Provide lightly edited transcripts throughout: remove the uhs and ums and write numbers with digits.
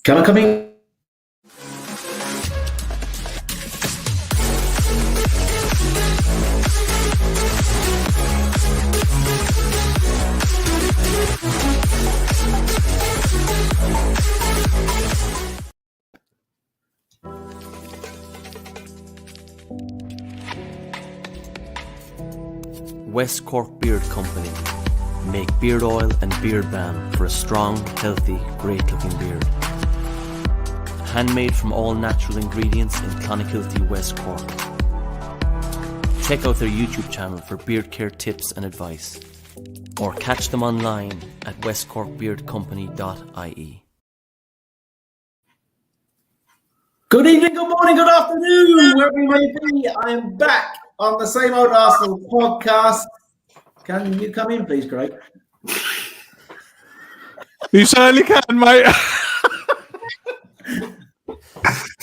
Can I come in? West Cork Beard Company make beard oil and beard balm for a strong, healthy, great-looking beard. Handmade from all natural ingredients in Clonakilty, West Cork. Check out their YouTube channel for beard care tips and advice, or catch them online at westcorkbeardcompany.ie. Good evening, good morning, good afternoon, wherever you may be. I am back on the Same Old Arsenal podcast. Can you come in, please, Craig? You certainly can, mate.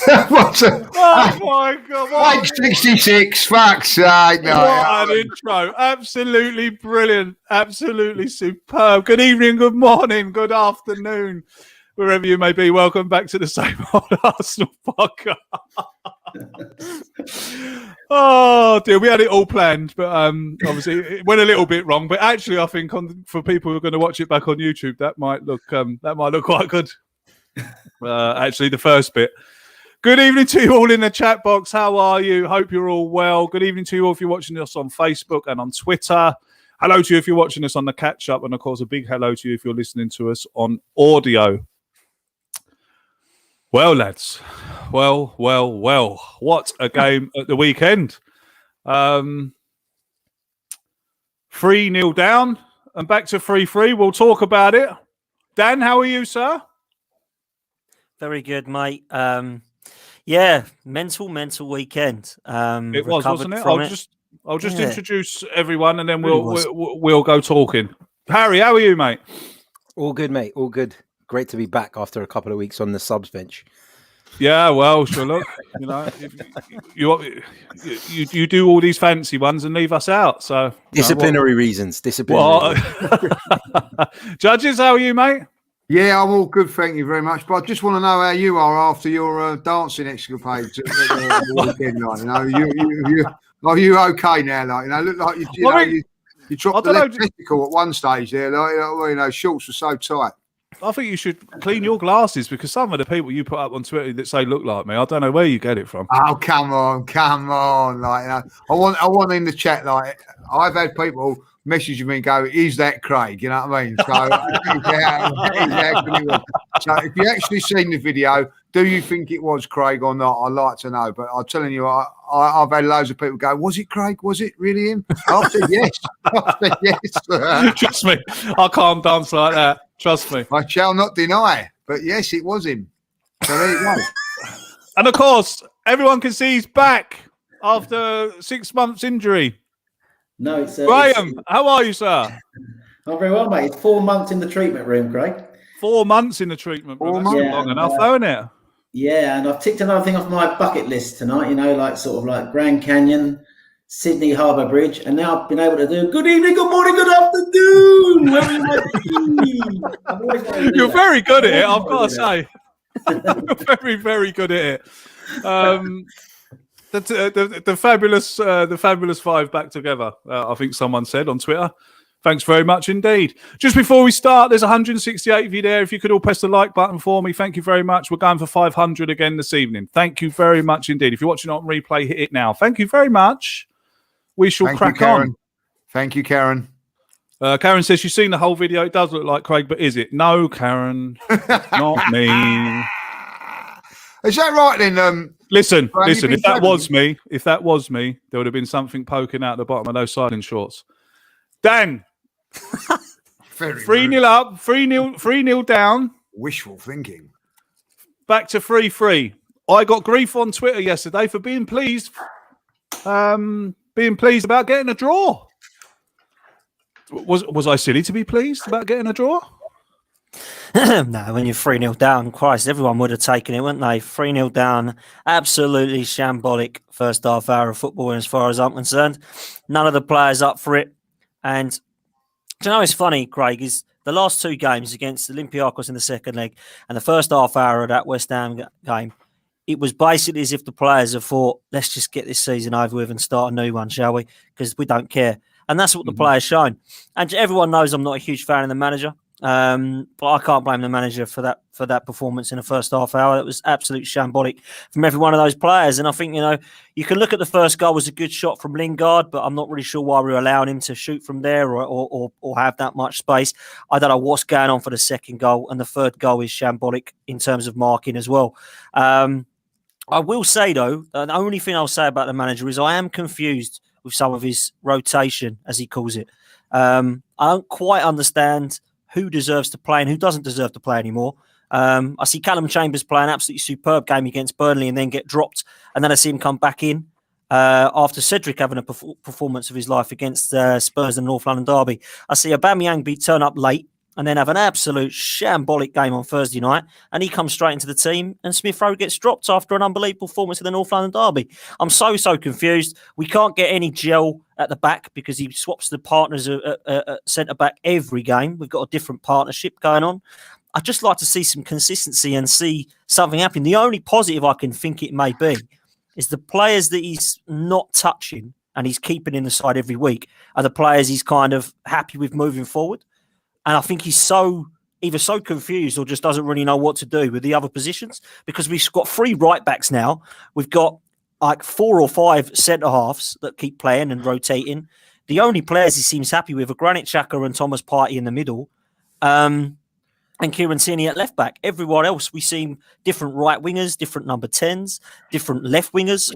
Oh my God! Like 66, fuck's sake! No, what an intro! Absolutely brilliant, absolutely superb. Good evening, good morning, good afternoon, wherever you may be. Welcome back to the Same Old Arsenal podcast. Oh dear, we had it all planned, but obviously it went a little bit wrong. But actually, I think for people who are going to watch it back on YouTube, that might look quite good. Actually, the first bit. Good evening to you all in the chat box. How are you? Hope you're all well. Good evening to you all if you're watching us on Facebook and on Twitter. Hello to you if you're watching us on the catch up, and of course, a big hello to you if you're listening to us on audio. Well, lads. Well. What a game at the weekend. 3-0 down and back to 3-3. We'll talk about it. Dan, how are you, sir? Very good, mate. Yeah, mental weekend. It was, wasn't it? I'll just introduce everyone and then we'll go talking. Harry, how are you, mate? All good, mate. All good. Great to be back after a couple of weeks on the subs bench. Yeah, well, sure. Look, you know, you do all these fancy ones and leave us out. So disciplinary reasons. Judges, how are you, mate? Yeah, I'm all good, thank you very much. But I just want to know how you are after your dancing escapades at the weekend. Like, you know, are you okay now? Like, you know, look like you dropped the left testicle at one stage there. Like, you know, shorts were so tight. I think you should clean your glasses because some of the people you put up on Twitter that say look like me, I don't know where you get it from. Oh, come on. Like, you know, I want in the chat, like, I've had people message me and go, is that Craig? You know what I mean? So, so if you actually seen the video, do you think it was Craig or not? I'd like to know. But I'm telling you, I've had loads of people go, was it Craig? Was it really him? I said yes. Trust me, I can't dance like that. Trust me. I shall not deny. But yes, it was him. So there you go. And of course, everyone can see he's back after 6 months injury. No, it's Graham, how are you, sir? I'm very well, mate. It's 4 months in the treatment room, Craig. 4 months in the treatment room. That's long enough, isn't it? Yeah, and I've ticked another thing off my bucket list tonight, you know, like sort of like Grand Canyon, Sydney Harbour Bridge, and now I've been able to do good evening, good morning, good afternoon. You're very good at it, I've got to say. You're very, very good at it. The fabulous five back together. I think someone said on Twitter. Thanks very much indeed. Just before we start, there's 168 of you there. If you could all press the like button for me, thank you very much. We're going for 500 again this evening. Thank you very much indeed. If you're watching on replay, hit it now. Thank you very much. We shall crack on. Thank you, Karen. Karen says she's seen the whole video. It does look like Craig, but is it? No, Karen, not me. Is that right then? Listen. If that was me, there would have been something poking out the bottom of those siding shorts. Dan, 3-0 up, 3-0 down. Wishful thinking. Back to 3-3. I got grief on Twitter yesterday for being pleased about getting a draw. Was I silly to be pleased about getting a draw? No, when you're 3-0 down, Christ, everyone would have taken it, wouldn't they? 3-0 down, absolutely shambolic first half hour of football, as far as I'm concerned. None of the players up for it. And do you know, it's funny, Craig, is the last two games against Olympiacos in the second leg and the first half hour of that West Ham game, it was basically as if the players have thought, let's just get this season over with and start a new one, shall we? Because we don't care. And that's what the players shown. And everyone knows I'm not a huge fan of the manager. But I can't blame the manager for that performance in the first half hour. It was absolute shambolic from every one of those players. And I think, you can look at the first goal was a good shot from Lingard, but I'm not really sure why we're allowing him to shoot from there or have that much space. I don't know what's going on for the second goal. And the third goal is shambolic in terms of marking as well. I will say, though, the only thing I'll say about the manager is I am confused with some of his rotation, as he calls it. I don't quite understand who deserves to play and who doesn't deserve to play anymore. I see Callum Chambers play an absolutely superb game against Burnley and then get dropped. And then I see him come back in after Cedric having a performance of his life against Spurs and North London derby. I see Aubameyang turn up late and then have an absolute shambolic game on Thursday night. And he comes straight into the team and Smith Rowe gets dropped after an unbelievable performance in the North London derby. I'm so confused. We can't get any gel at the back because he swaps the partners at centre-back every game. We've got a different partnership going on. I'd just like to see some consistency and see something happen. The only positive I can think it may be is the players that he's not touching and he's keeping in the side every week are the players he's kind of happy with moving forward. And I think he's either so confused or just doesn't really know what to do with the other positions because we've got 3 right-backs now. We've got like 4 or 5 centre-halves that keep playing and rotating. The only players he seems happy with are Granit Xhaka and Thomas Partey in the middle and Kieran Tierney at left-back. Everyone else, we see different right wingers, different number 10s, different left wingers,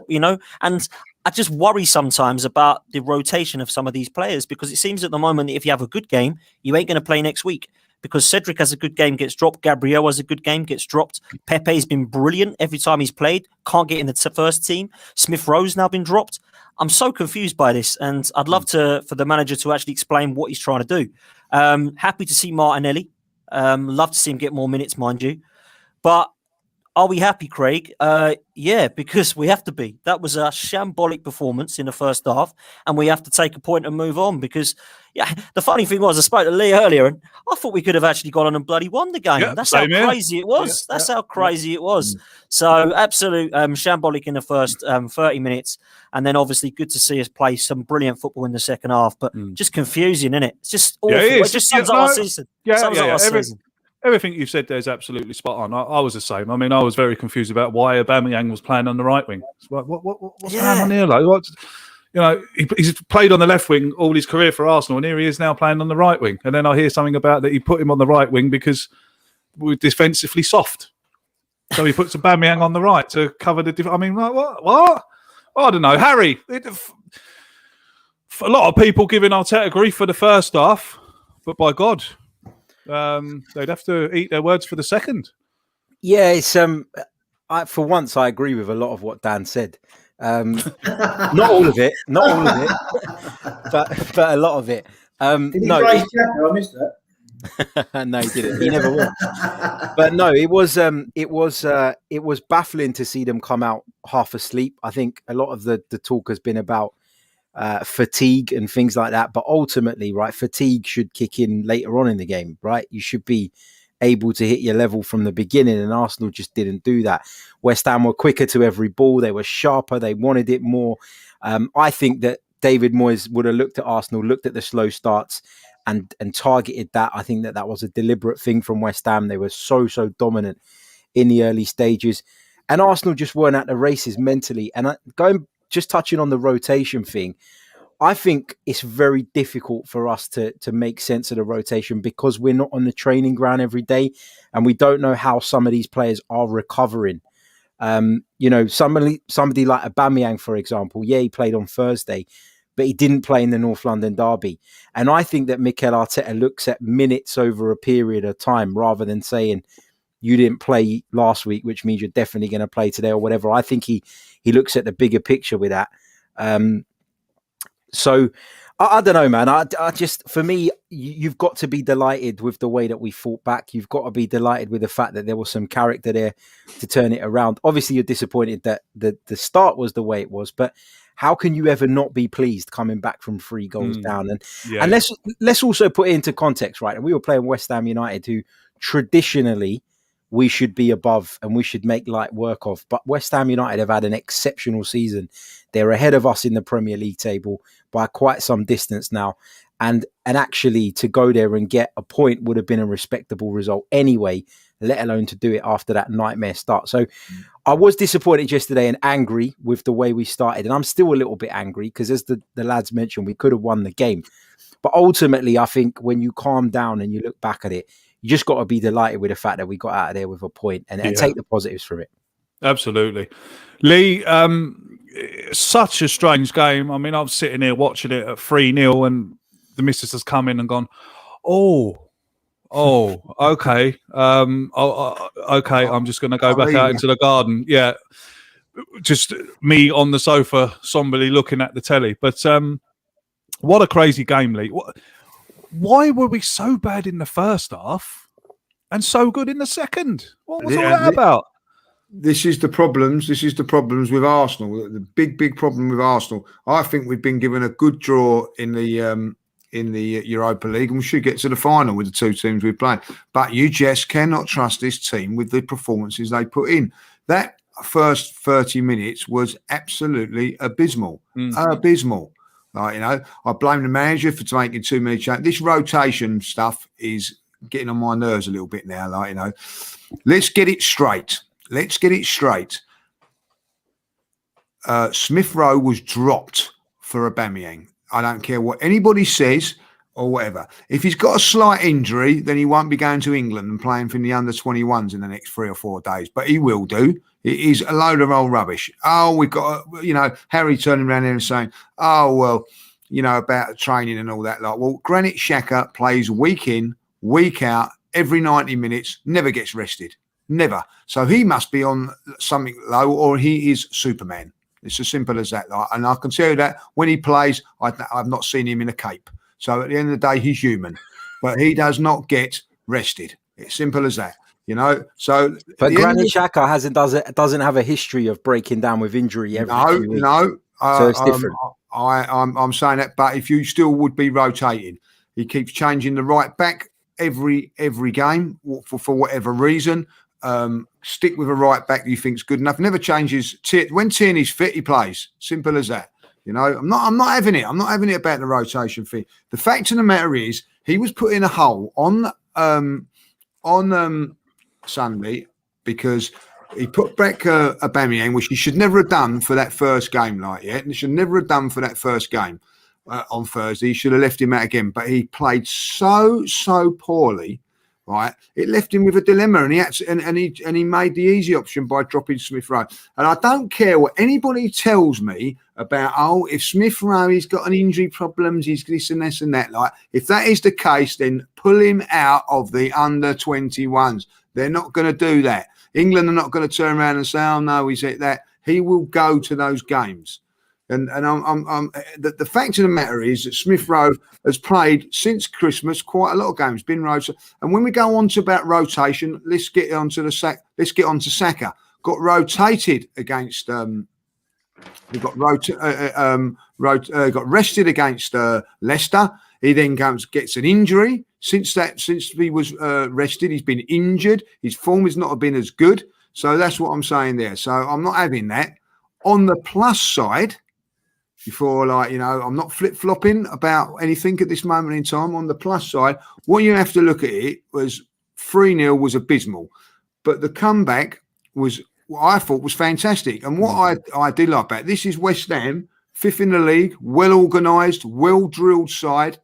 and I just worry sometimes about the rotation of some of these players because it seems at the moment that if you have a good game, you ain't going to play next week because Cedric has a good game, gets dropped. Gabriel has a good game, gets dropped. Pepe's been brilliant every time he's played. Can't get in the first team. Smith Rowe's now been dropped. I'm so confused by this and I'd love for the manager to actually explain what he's trying to do. Happy to see Martinelli. Love to see him get more minutes, mind you. But are we happy, Craig? Yeah, because we have to be. That was a shambolic performance in the first half, and we have to take a point and move on because, the funny thing was, I spoke to Lee earlier, and I thought we could have actually gone on and bloody won the game. That's how crazy it was. That's how crazy it was. So, absolute shambolic in the first 30 minutes, and then obviously good to see us play some brilliant football in the second half, but just confusing, isn't it? It's just awful. It just sums up our season. Everything you've said there is absolutely spot on. I was the same. I mean, I was very confused about why Aubameyang was playing on the right wing. What's going on here? Like, he's played on the left wing all his career for Arsenal, and here he is now playing on the right wing. And then I hear something about that he put him on the right wing because we're defensively soft. So he puts Aubameyang on the right to cover the... I mean, what? Well, I don't know. Harry, a lot of people giving Arteta grief for the first half, but by God... they'd have to eat their words for the second. Yeah, it's for once I agree with a lot of what Dan said. Not all of it, but a lot of it. Did he praise Xhaka? I missed that. No, he didn't. He never will. But no, it was baffling to see them come out half asleep. I think a lot of the talk has been about fatigue and things like that, but ultimately, right, fatigue should kick in later on in the game, right? You should be able to hit your level from the beginning, and Arsenal just didn't do that. West Ham were quicker to every ball, they were sharper, they wanted it more. I think that David Moyes would have looked at Arsenal, looked at the slow starts and targeted that. I think that was a deliberate thing from West Ham. They were so dominant in the early stages, and Arsenal just weren't at the races mentally. And just touching on the rotation thing, I think it's very difficult for us to make sense of the rotation because we're not on the training ground every day and we don't know how some of these players are recovering. Somebody like Aubameyang, for example, he played on Thursday, but he didn't play in the North London derby. And I think that Mikel Arteta looks at minutes over a period of time rather than saying, you didn't play last week, which means you're definitely going to play today or whatever. I think he looks at the bigger picture with that. So I don't know, man. I just, for me, you've got to be delighted with the way that we fought back. You've got to be delighted with the fact that there was some character there to turn it around. Obviously, you're disappointed that the start was the way it was, but how can you ever not be pleased coming back from 3 goals down? And Yeah. let's also put it into context, right? And we were playing West Ham United, who traditionally we should be above and we should make light work of. But West Ham United have had an exceptional season. They're ahead of us in the Premier League table by quite some distance now. And actually to go there and get a point would have been a respectable result anyway, let alone to do it after that nightmare start. So I was disappointed yesterday and angry with the way we started. And I'm still a little bit angry because, as the lads mentioned, we could have won the game. But ultimately, I think when you calm down and you look back at it, you just got to be delighted with the fact that we got out of there with a point and take the positives from it. Absolutely. Lee, such a strange game. I mean, I was sitting here watching it at 3-0 and the missus has come in and gone, okay. Okay, I'm just going to go back out into the garden. Yeah, just me on the sofa, somberly looking at the telly. But what a crazy game, Lee. Why were we so bad in the first half and so good in the second? What was all that about? This is the problems. This is the problems with Arsenal. The big problem with Arsenal. I think we've been given a good draw in the Europa League, and we should get to the final with the 2 teams we've played. But you just cannot trust this team with the performances they put in. That first 30 minutes was absolutely abysmal. Abysmal. Like, I blame the manager for making too many changes. This rotation stuff is getting on my nerves a little bit now. Let's get it straight. Smith Rowe was dropped for Aubameyang. I don't care what anybody says or whatever. If he's got a slight injury, then he won't be going to England and playing for the under-21s in the next 3 or 4 days. But he will do. It is a load of old rubbish. We've got, Harry turning around there and saying, about training and all that. Well, Granit Xhaka plays week in, week out, every 90 minutes, never gets rested. Never. So he must be on something low, or he is Superman. It's as simple as that. And I can tell you that when he plays, I've not seen him in a cape. So at the end of the day, he's human. But he does not get rested. It's simple as that. So, but Granit Xhaka doesn't have a history of breaking down with injury every few weeks. So it's different. I'm saying that, but if you still would be rotating, he keeps changing the right back every game for whatever reason. Stick with a right back you think's good enough. Never changes. When Tierney's fit, he plays. Simple as that. I'm not having it. I'm not having it about the rotation thing. The fact of the matter is, he was put in a hole on Sunday because he put back Aubameyang, which he should never have done for that first game and he should never have done for that first game on Thursday. He should have left him out again, but he played so poorly, right? It left him with a dilemma, and he had to, and he made the easy option by dropping Smith Rowe. And I don't care what anybody tells me about, if Smith Rowe, he's got an injury problems, he's this and this and that. If that is the case, then pull him out of the under-21s. They're not going to do that. England are not going to turn around and say, no, he's at that. He will go to those games. And the fact of the matter is that Smith Rowe has played since Christmas quite a lot of games, been rotated. And when we go on to about rotation, let's get on to Saka. Got rotated against got rested against Leicester. He then gets an injury. Since he was rested, he's been injured. His form has not been as good. So that's what I'm saying there. So I'm not having that. On the plus side, I'm not flip-flopping about anything at this moment in time. On the plus side, what you have to look at it was 3-0 was abysmal. But the comeback was what I thought was fantastic. And what I did like about this is West Ham, 5th in the league, well-organised, well-drilled side.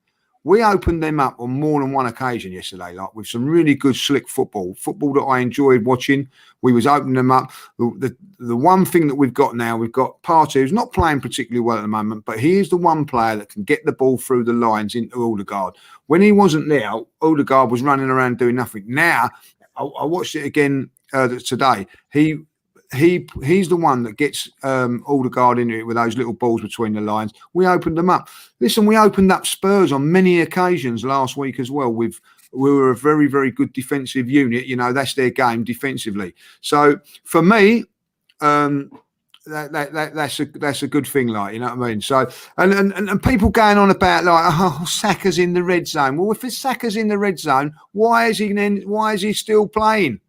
We opened them up on more than one occasion yesterday, with some really good, slick football that I enjoyed watching. We was opening them up. The one thing that we've got now, we've got Partey, who's not playing particularly well at the moment, but he is the one player that can get the ball through the lines into Odegaard. When he wasn't there, Odegaard was running around doing nothing. Now, I watched it again today. He's the one that gets Odegaard into it with those little balls between the lines. We opened them up. Listen, we opened up Spurs on many occasions last week as well. We were a very, very good defensive unit. That's their game defensively. So for me, that's a good thing, like, you know what I mean. So and people going on about like, oh, Saka's in the red zone. Well, if Saka's in the red zone, why is he still playing?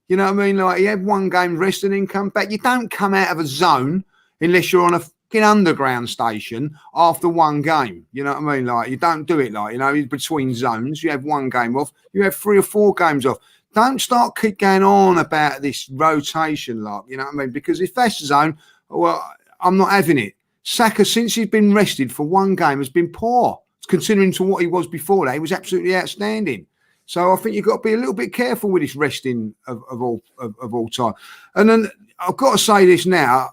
You know what I mean? Like, he had one game rest and then come back. You don't come out of a zone unless you're on a fucking underground station after one game. You know what I mean? Like, you don't do it, like, you know, between zones. You have one game off. You have 3 or 4 games off. Don't keep going on about this rotation, like, you know what I mean? Because if that's the zone, well, I'm not having it. Saka, since he's been rested for one game, has been poor. Considering to what he was before that, he was absolutely outstanding. So I think you've got to be a little bit careful with this resting of all time. And then I've got to say this now.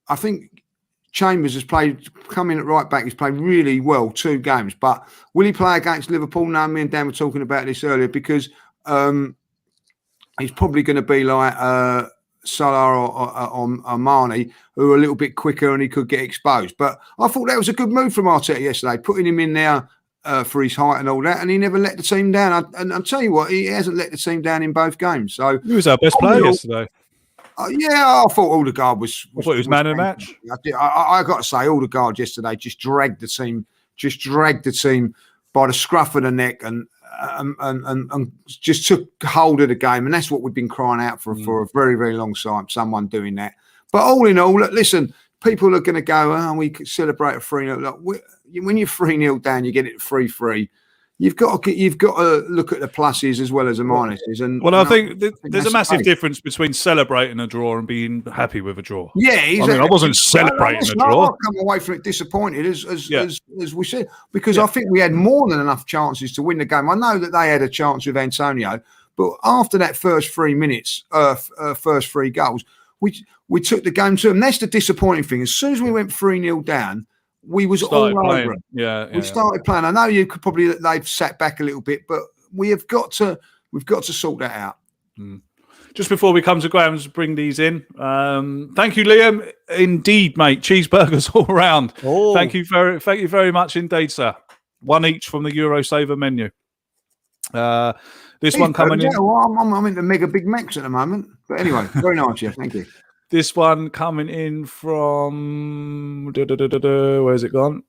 I think Chambers has come in at right back. He's played really well 2 games. But will he play against Liverpool? No, me and Dan were talking about this earlier because he's probably going to be like Salah or Mane, who are a little bit quicker and he could get exposed. But I thought that was a good move from Arteta yesterday, putting him in there for his height and all that, and he never let the team down. And I'll tell you what, he hasn't let the team down in both games. So he was our best player yesterday. Yeah, I thought Odegaard was I thought he was man of the match. I got to say, Odegaard yesterday just dragged the team by the scruff of the neck and just took hold of the game. And that's what we've been crying out for a very, very long time, someone doing that. But all in all, listen, people are going to go, oh, we could celebrate a 3-0. When you're 3-0 down, you get it 3-3. You've got to look at the pluses as well as the minuses. And well, I think there's a massive difference between celebrating a draw and being happy with a draw. Yeah, exactly. I wasn't celebrating a draw. I've come away from it disappointed, as we said, because I think we had more than enough chances to win the game. I know that they had a chance with Antonio, but after that first 3 minutes, first 3 goals, we took the game to them. That's the disappointing thing. As soon as we went 3-0 down, we was all over it. Yeah, we started playing. I know you could probably they've sat back a little bit, but we've got to sort that out. Just before we come to Graham's, bring these in. Thank you, Liam. Indeed, mate. Cheeseburgers all round. Oh. Thank you very much indeed, sir. 1 each from the Eurosaver menu. This one coming in. Well, I'm into Mega Big Macs at the moment. But anyway, very nice, yeah. Thank you. This one coming in from where's it gone?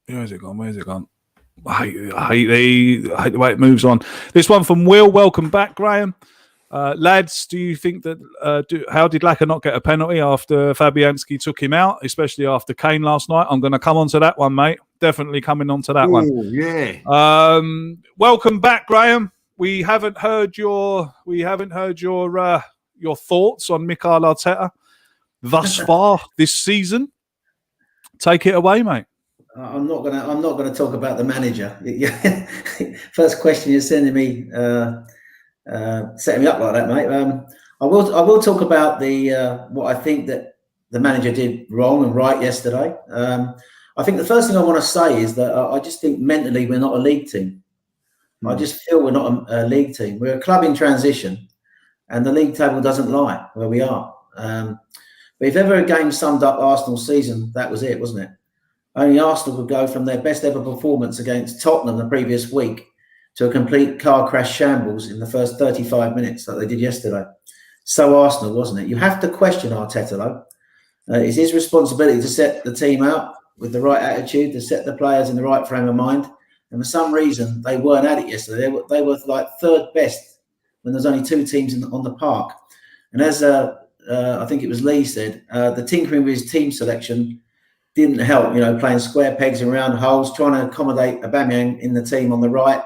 Where's it gone? I hate the way it moves on. This one from Will. Welcome back, Graham. Lads, do you think that how did Lacazette not get a penalty after Fabianski took him out, especially after Kane last night? I'm going to come on to that one, mate. Definitely coming on to that one. Yeah. Welcome back, Graham. We haven't heard your thoughts on Mikel Arteta thus far this season. Take it away, mate. I'm not gonna talk about the manager. First question you're sending me, setting me up like that, mate. I will talk about the what I think that the manager did wrong and right yesterday. I think the first thing I want to say is that I just think mentally we're not a league team. I just feel we're not a league team. We're a club in transition. And the league table doesn't lie where we are. But if ever a game summed up Arsenal's season, that was it, wasn't it? Only Arsenal could go from their best ever performance against Tottenham the previous week to a complete car crash shambles in the first 35 minutes like they did yesterday. So Arsenal, wasn't it? You have to question Arteta, though. It's his responsibility to set the team out with the right attitude, to set the players in the right frame of mind. And for some reason, they weren't at it yesterday. They were like third best when there's only 2 teams on the park. And as I think it was Lee said, the tinkering with his team selection didn't help, playing square pegs and round holes, trying to accommodate Aubameyang in the team on the right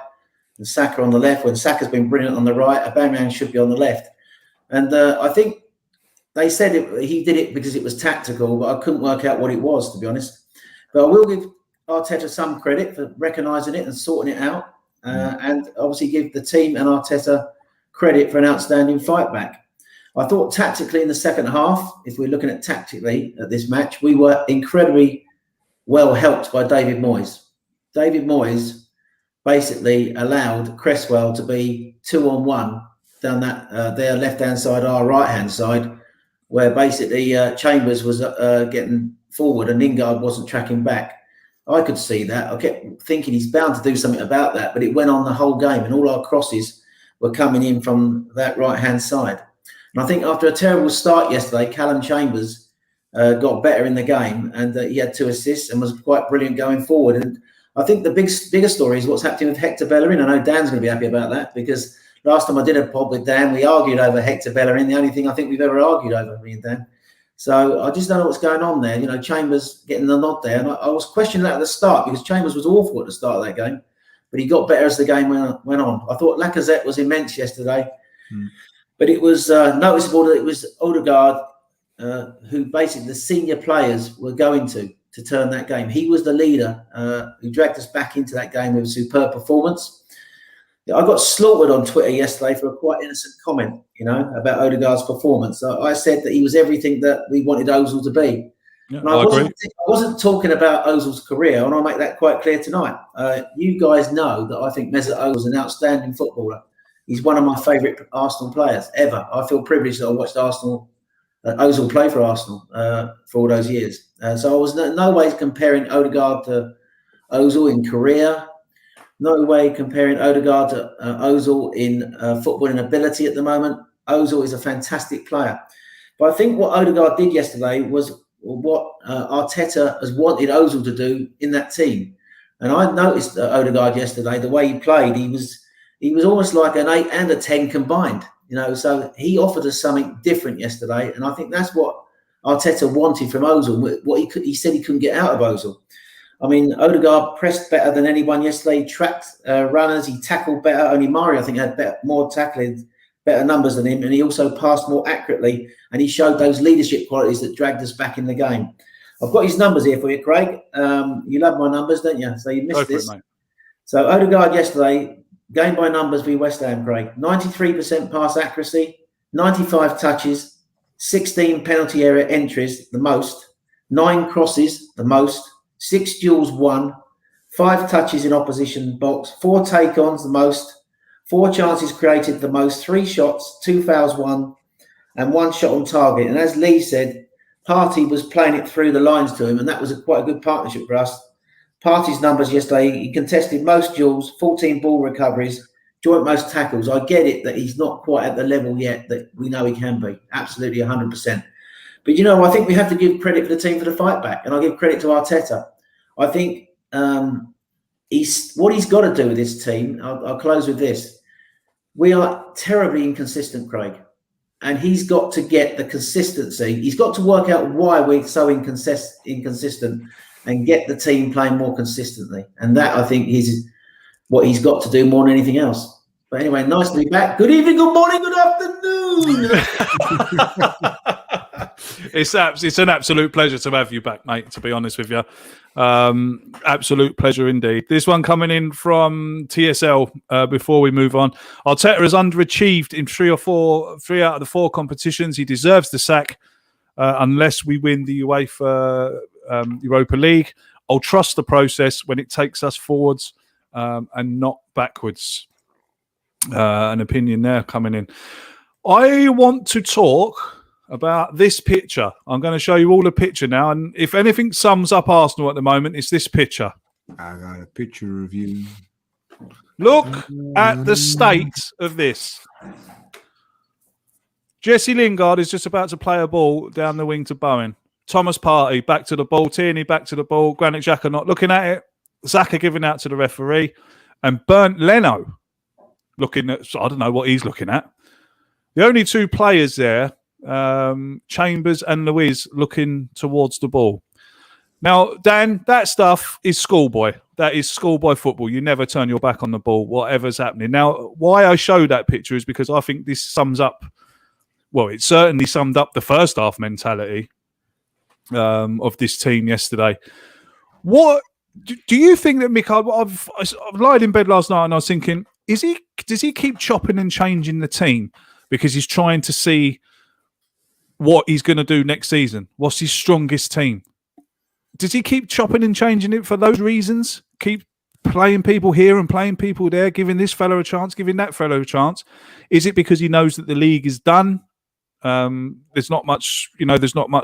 and Saka on the left. When Saka's been brilliant on the right, Aubameyang should be on the left. And I think they said he did it because it was tactical, but I couldn't work out what it was, to be honest. But I will give Arteta some credit for recognising it and sorting it out, and obviously give the team and Arteta credit for an outstanding fight back. I thought tactically in the second half, if we're looking at tactically at this match, we were incredibly well helped by David Moyes. David Moyes basically allowed Cresswell to be 2-on-1 down that their left-hand side, our right-hand side, where basically Chambers was getting forward and Lingard wasn't tracking back. I could see that. I kept thinking he's bound to do something about that, but it went on the whole game and all our crosses were coming in from that right-hand side. And I think after a terrible start yesterday, Callum Chambers got better in the game, and he had 2 assists and was quite brilliant going forward. And I think the bigger story is what's happening with Hector Bellerin. I know Dan's going to be happy about that, because last time I did a pod with Dan, we argued over Hector Bellerin, the only thing I think we've ever argued over, me and Dan. So I just don't know what's going on there. You know, Chambers getting the nod there. And I was questioning that at the start, because Chambers was awful at the start of that game, but he got better as the game went on. I thought Lacazette was immense yesterday, but it was noticeable that it was Odegaard who basically the senior players were going to turn that game. He was the leader who dragged us back into that game with a superb performance. I got slaughtered on Twitter yesterday for a quite innocent comment, you know, about Odegaard's performance. I said that he was everything that we wanted Ozil to be. Yeah, and I wasn't talking about Ozil's career, and I'll make that quite clear tonight. You guys know that I think Mesut Ozil is an outstanding footballer. He's one of my favourite Arsenal players ever. I feel privileged that I watched Ozil play for Arsenal for all those years. So I was no way comparing Odegaard to Ozil in career. No way comparing Odegaard to Ozil in footballing ability at the moment. Ozil is a fantastic player. But I think what Odegaard did yesterday was what Arteta has wanted Ozil to do in that team. And I noticed Odegaard yesterday, the way he played, he was almost like an 8 and a 10 combined. You know, so he offered us something different yesterday. And I think that's what Arteta wanted from Ozil, what he said he couldn't get out of Ozil. I mean, Odegaard pressed better than anyone yesterday. He tracked runners. He tackled better. Only Mari, I think, had more tackling, better numbers than him. And he also passed more accurately. And he showed those leadership qualities that dragged us back in the game. I've got his numbers here for you, Craig. You love my numbers, don't you? So you missed this. So Odegaard yesterday, game by numbers v West Ham, Craig. 93% pass accuracy, 95 touches, 16 penalty area entries, the most, 9 crosses, the most, 6 duels won, 5 touches in opposition box, 4 take-ons, the most, 4 chances created, the most, 3 shots, 2 fouls won, and 1 shot on target. And as Lee said, Partey was playing it through the lines to him, and that was quite a good partnership for us. Partey's numbers yesterday, he contested most duels, 14 ball recoveries, joint most tackles. I get it that he's not quite at the level yet that we know he can be. Absolutely 100%. But, you know, I think we have to give credit for the team for the fight back, and I give credit to Arteta. I think what he's got to do with this team, I'll close with this. We are terribly inconsistent, Craig, and he's got to get the consistency. He's got to work out why we're so inconsistent and get the team playing more consistently. And that, I think, is what he's got to do more than anything else. But anyway, nice to be back. Good evening, good morning, good afternoon. It's an absolute pleasure to have you back, mate, to be honest with you. Absolute pleasure indeed. This one coming in from TSL before we move on. Arteta has underachieved in 3 out of the 4 competitions. He deserves the sack unless we win the UEFA Europa League. I'll trust the process when it takes us forwards and not backwards. An opinion there coming in. I want to talk about this picture. I'm going to show you all the picture now, and if anything sums up Arsenal at the moment, it's this picture. I got a picture of you. Look at the state of this. Jesse Lingard is just about to play a ball down the wing to Bowen. Thomas Partey back to the ball. Tierney back to the ball. Granit Xhaka not looking at it. Xhaka giving out to the referee, and Bernd Leno looking at. I don't know what he's looking at. The only 2 players there. Chambers and Luiz looking towards the ball. Now, Dan, that stuff is schoolboy. That is schoolboy football. You never turn your back on the ball, whatever's happening. Now, why I show that picture is because I think this sums up, well, it certainly summed up the first half mentality of this team yesterday. What do you think that Mikel? I've lied in bed last night and I was thinking, does he keep chopping and changing the team because he's trying to see what he's going to do next season? What's his strongest team? Does he keep chopping and changing it for those reasons? Keep playing people here and playing people there, giving this fellow a chance, giving that fellow a chance? Is it because he knows that the league is done? There's not much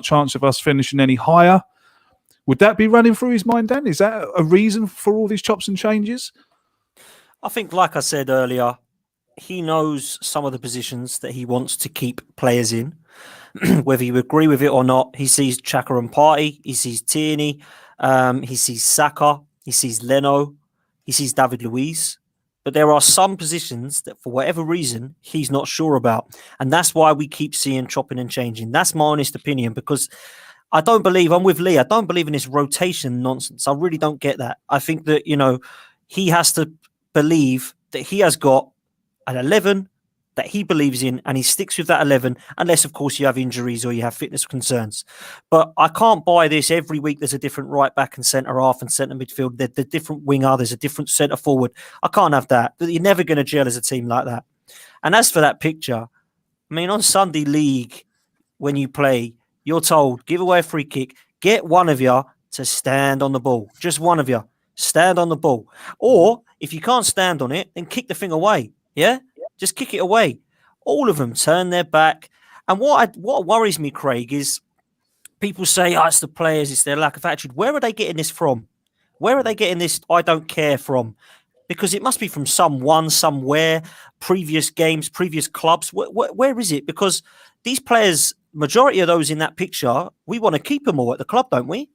chance of us finishing any higher. Would that be running through his mind, Dan? Is that a reason for all these chops and changes? I think, like I said earlier, he knows some of the positions that he wants to keep players in. Whether you agree with it or not, he sees Xhaka and Partey, he sees Tierney, he sees Saka, he sees Leno, he sees David Luiz. But there are some positions that, for whatever reason, he's not sure about. And that's why we keep seeing chopping and changing. That's my honest opinion, because I don't believe, I'm with Lee, I don't believe in this rotation nonsense. I really don't get that. I think that, he has to believe that he has got an 11 that he believes in, and he sticks with that 11, unless, of course, you have injuries or you have fitness concerns. But I can't buy this. Every week there's a different right back and centre half and centre midfield. The different winger, there's a different centre forward. I can't have that. You're never going to gel as a team like that. And as for that picture, I mean, on Sunday League, when you play, you're told, give away a free kick, get one of you to stand on the ball. Just one of you. Stand on the ball. Or if you can't stand on it, then kick the thing away. Yeah? Just kick it away. All of them turn their back. And what worries me, Craig, is people say, it's the players, it's their lack of attitude. Where are they getting this from? Where are they getting this I don't care from? Because it must be from someone, somewhere, previous games, previous clubs. Where is it? Because these players, majority of those in that picture, we want to keep them all at the club, don't we?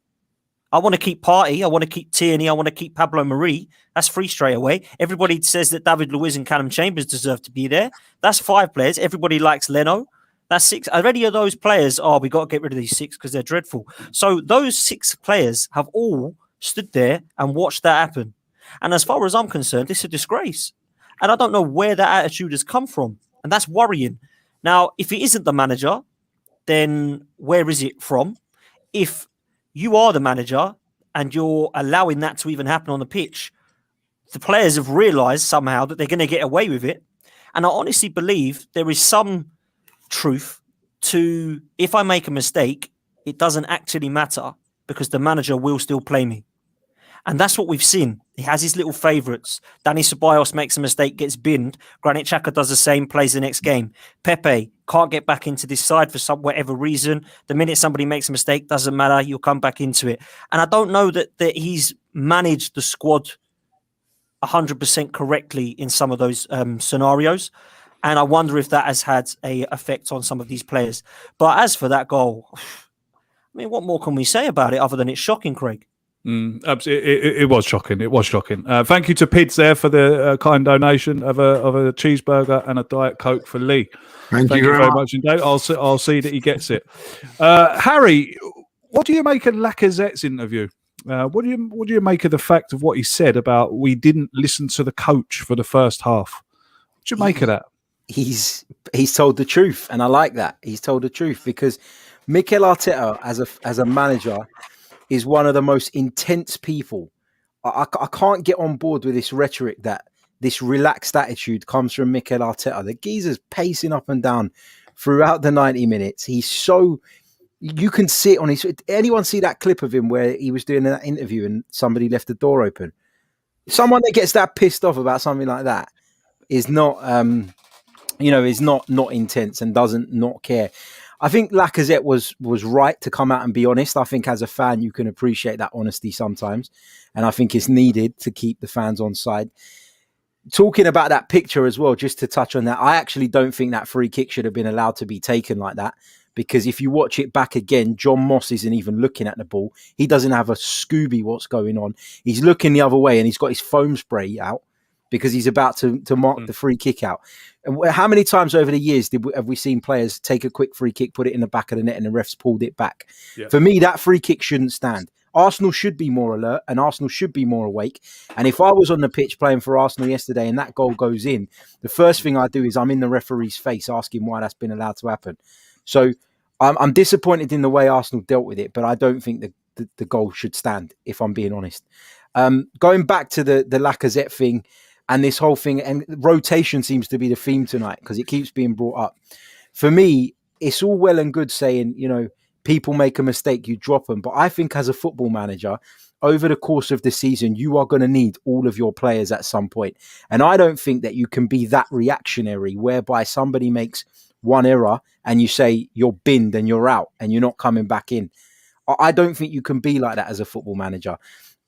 I want to keep Partey. I want to keep Tierney. I want to keep Pablo Marie. That's 3 straight away. Everybody says that David Luiz and Callum Chambers deserve to be there. That's 5 players. Everybody likes Leno. That's 6. Are any of those players? We got to get rid of these 6 because they're dreadful. So those 6 players have all stood there and watched that happen. And as far as I'm concerned, it's a disgrace. And I don't know where that attitude has come from. And that's worrying. Now, if it isn't the manager, then where is it from? If you are the manager and you're allowing that to even happen on the pitch, the players have realised somehow that they're going to get away with it. And I honestly believe there is some truth to, if I make a mistake, it doesn't actually matter because the manager will still play me. And that's what we've seen. He has his little favourites. Dani Ceballos makes a mistake, gets binned. Granit Xhaka does the same, plays the next game. Pepe can't get back into this side for whatever reason. The minute somebody makes a mistake, doesn't matter, you'll come back into it. And I don't know that he's managed the squad 100% correctly in some of those scenarios. And I wonder if that has had an effect on some of these players. But as for that goal, I mean, what more can we say about it other than it's shocking, Craig? Absolutely, it was shocking. It was shocking. Thank you to Pids there for the kind donation of a cheeseburger and a Diet Coke for Lee. Thank you very much indeed. I'll see that he gets it. Harry, what do you make of Lacazette's interview? What do you make of the fact of what he said about we didn't listen to the coach for the first half? What do you make of that? He's told the truth, and I like that. He's told the truth because Mikel Arteta, as a manager, is one of the most intense people. I can't get on board with this rhetoric that this relaxed attitude comes from Mikel Arteta. The geezer's pacing up and down throughout the 90 minutes. He's so... You can see it on his... Anyone see that clip of him where he was doing that interview and somebody left the door open? Someone that gets that pissed off about something like that is not... is not intense and doesn't not care. I think Lacazette was right to come out and be honest. I think as a fan, you can appreciate that honesty sometimes. And I think it's needed to keep the fans on side. Talking about that picture as well, just to touch on that, I actually don't think that free kick should have been allowed to be taken like that. Because if you watch it back again, John Moss isn't even looking at the ball. He doesn't have a Scooby what's going on. He's looking the other way and he's got his foam spray out because he's about to mark the free kick out. And how many times over the years have we seen players take a quick free kick, put it in the back of the net and the refs pulled it back? Yeah. For me, that free kick shouldn't stand. Arsenal should be more alert and Arsenal should be more awake. And if I was on the pitch playing for Arsenal yesterday and that goal goes in, the first thing I do is I'm in the referee's face asking why that's been allowed to happen. So I'm disappointed in the way Arsenal dealt with it, but I don't think the goal should stand, if I'm being honest. Going back to the Lacazette thing, and this whole thing, and rotation seems to be the theme tonight because it keeps being brought up. For me, it's all well and good saying, people make a mistake, you drop them. But I think as a football manager, over the course of the season, you are going to need all of your players at some point. And I don't think that you can be that reactionary whereby somebody makes one error and you say you're binned and you're out and you're not coming back in. I don't think you can be like that as a football manager.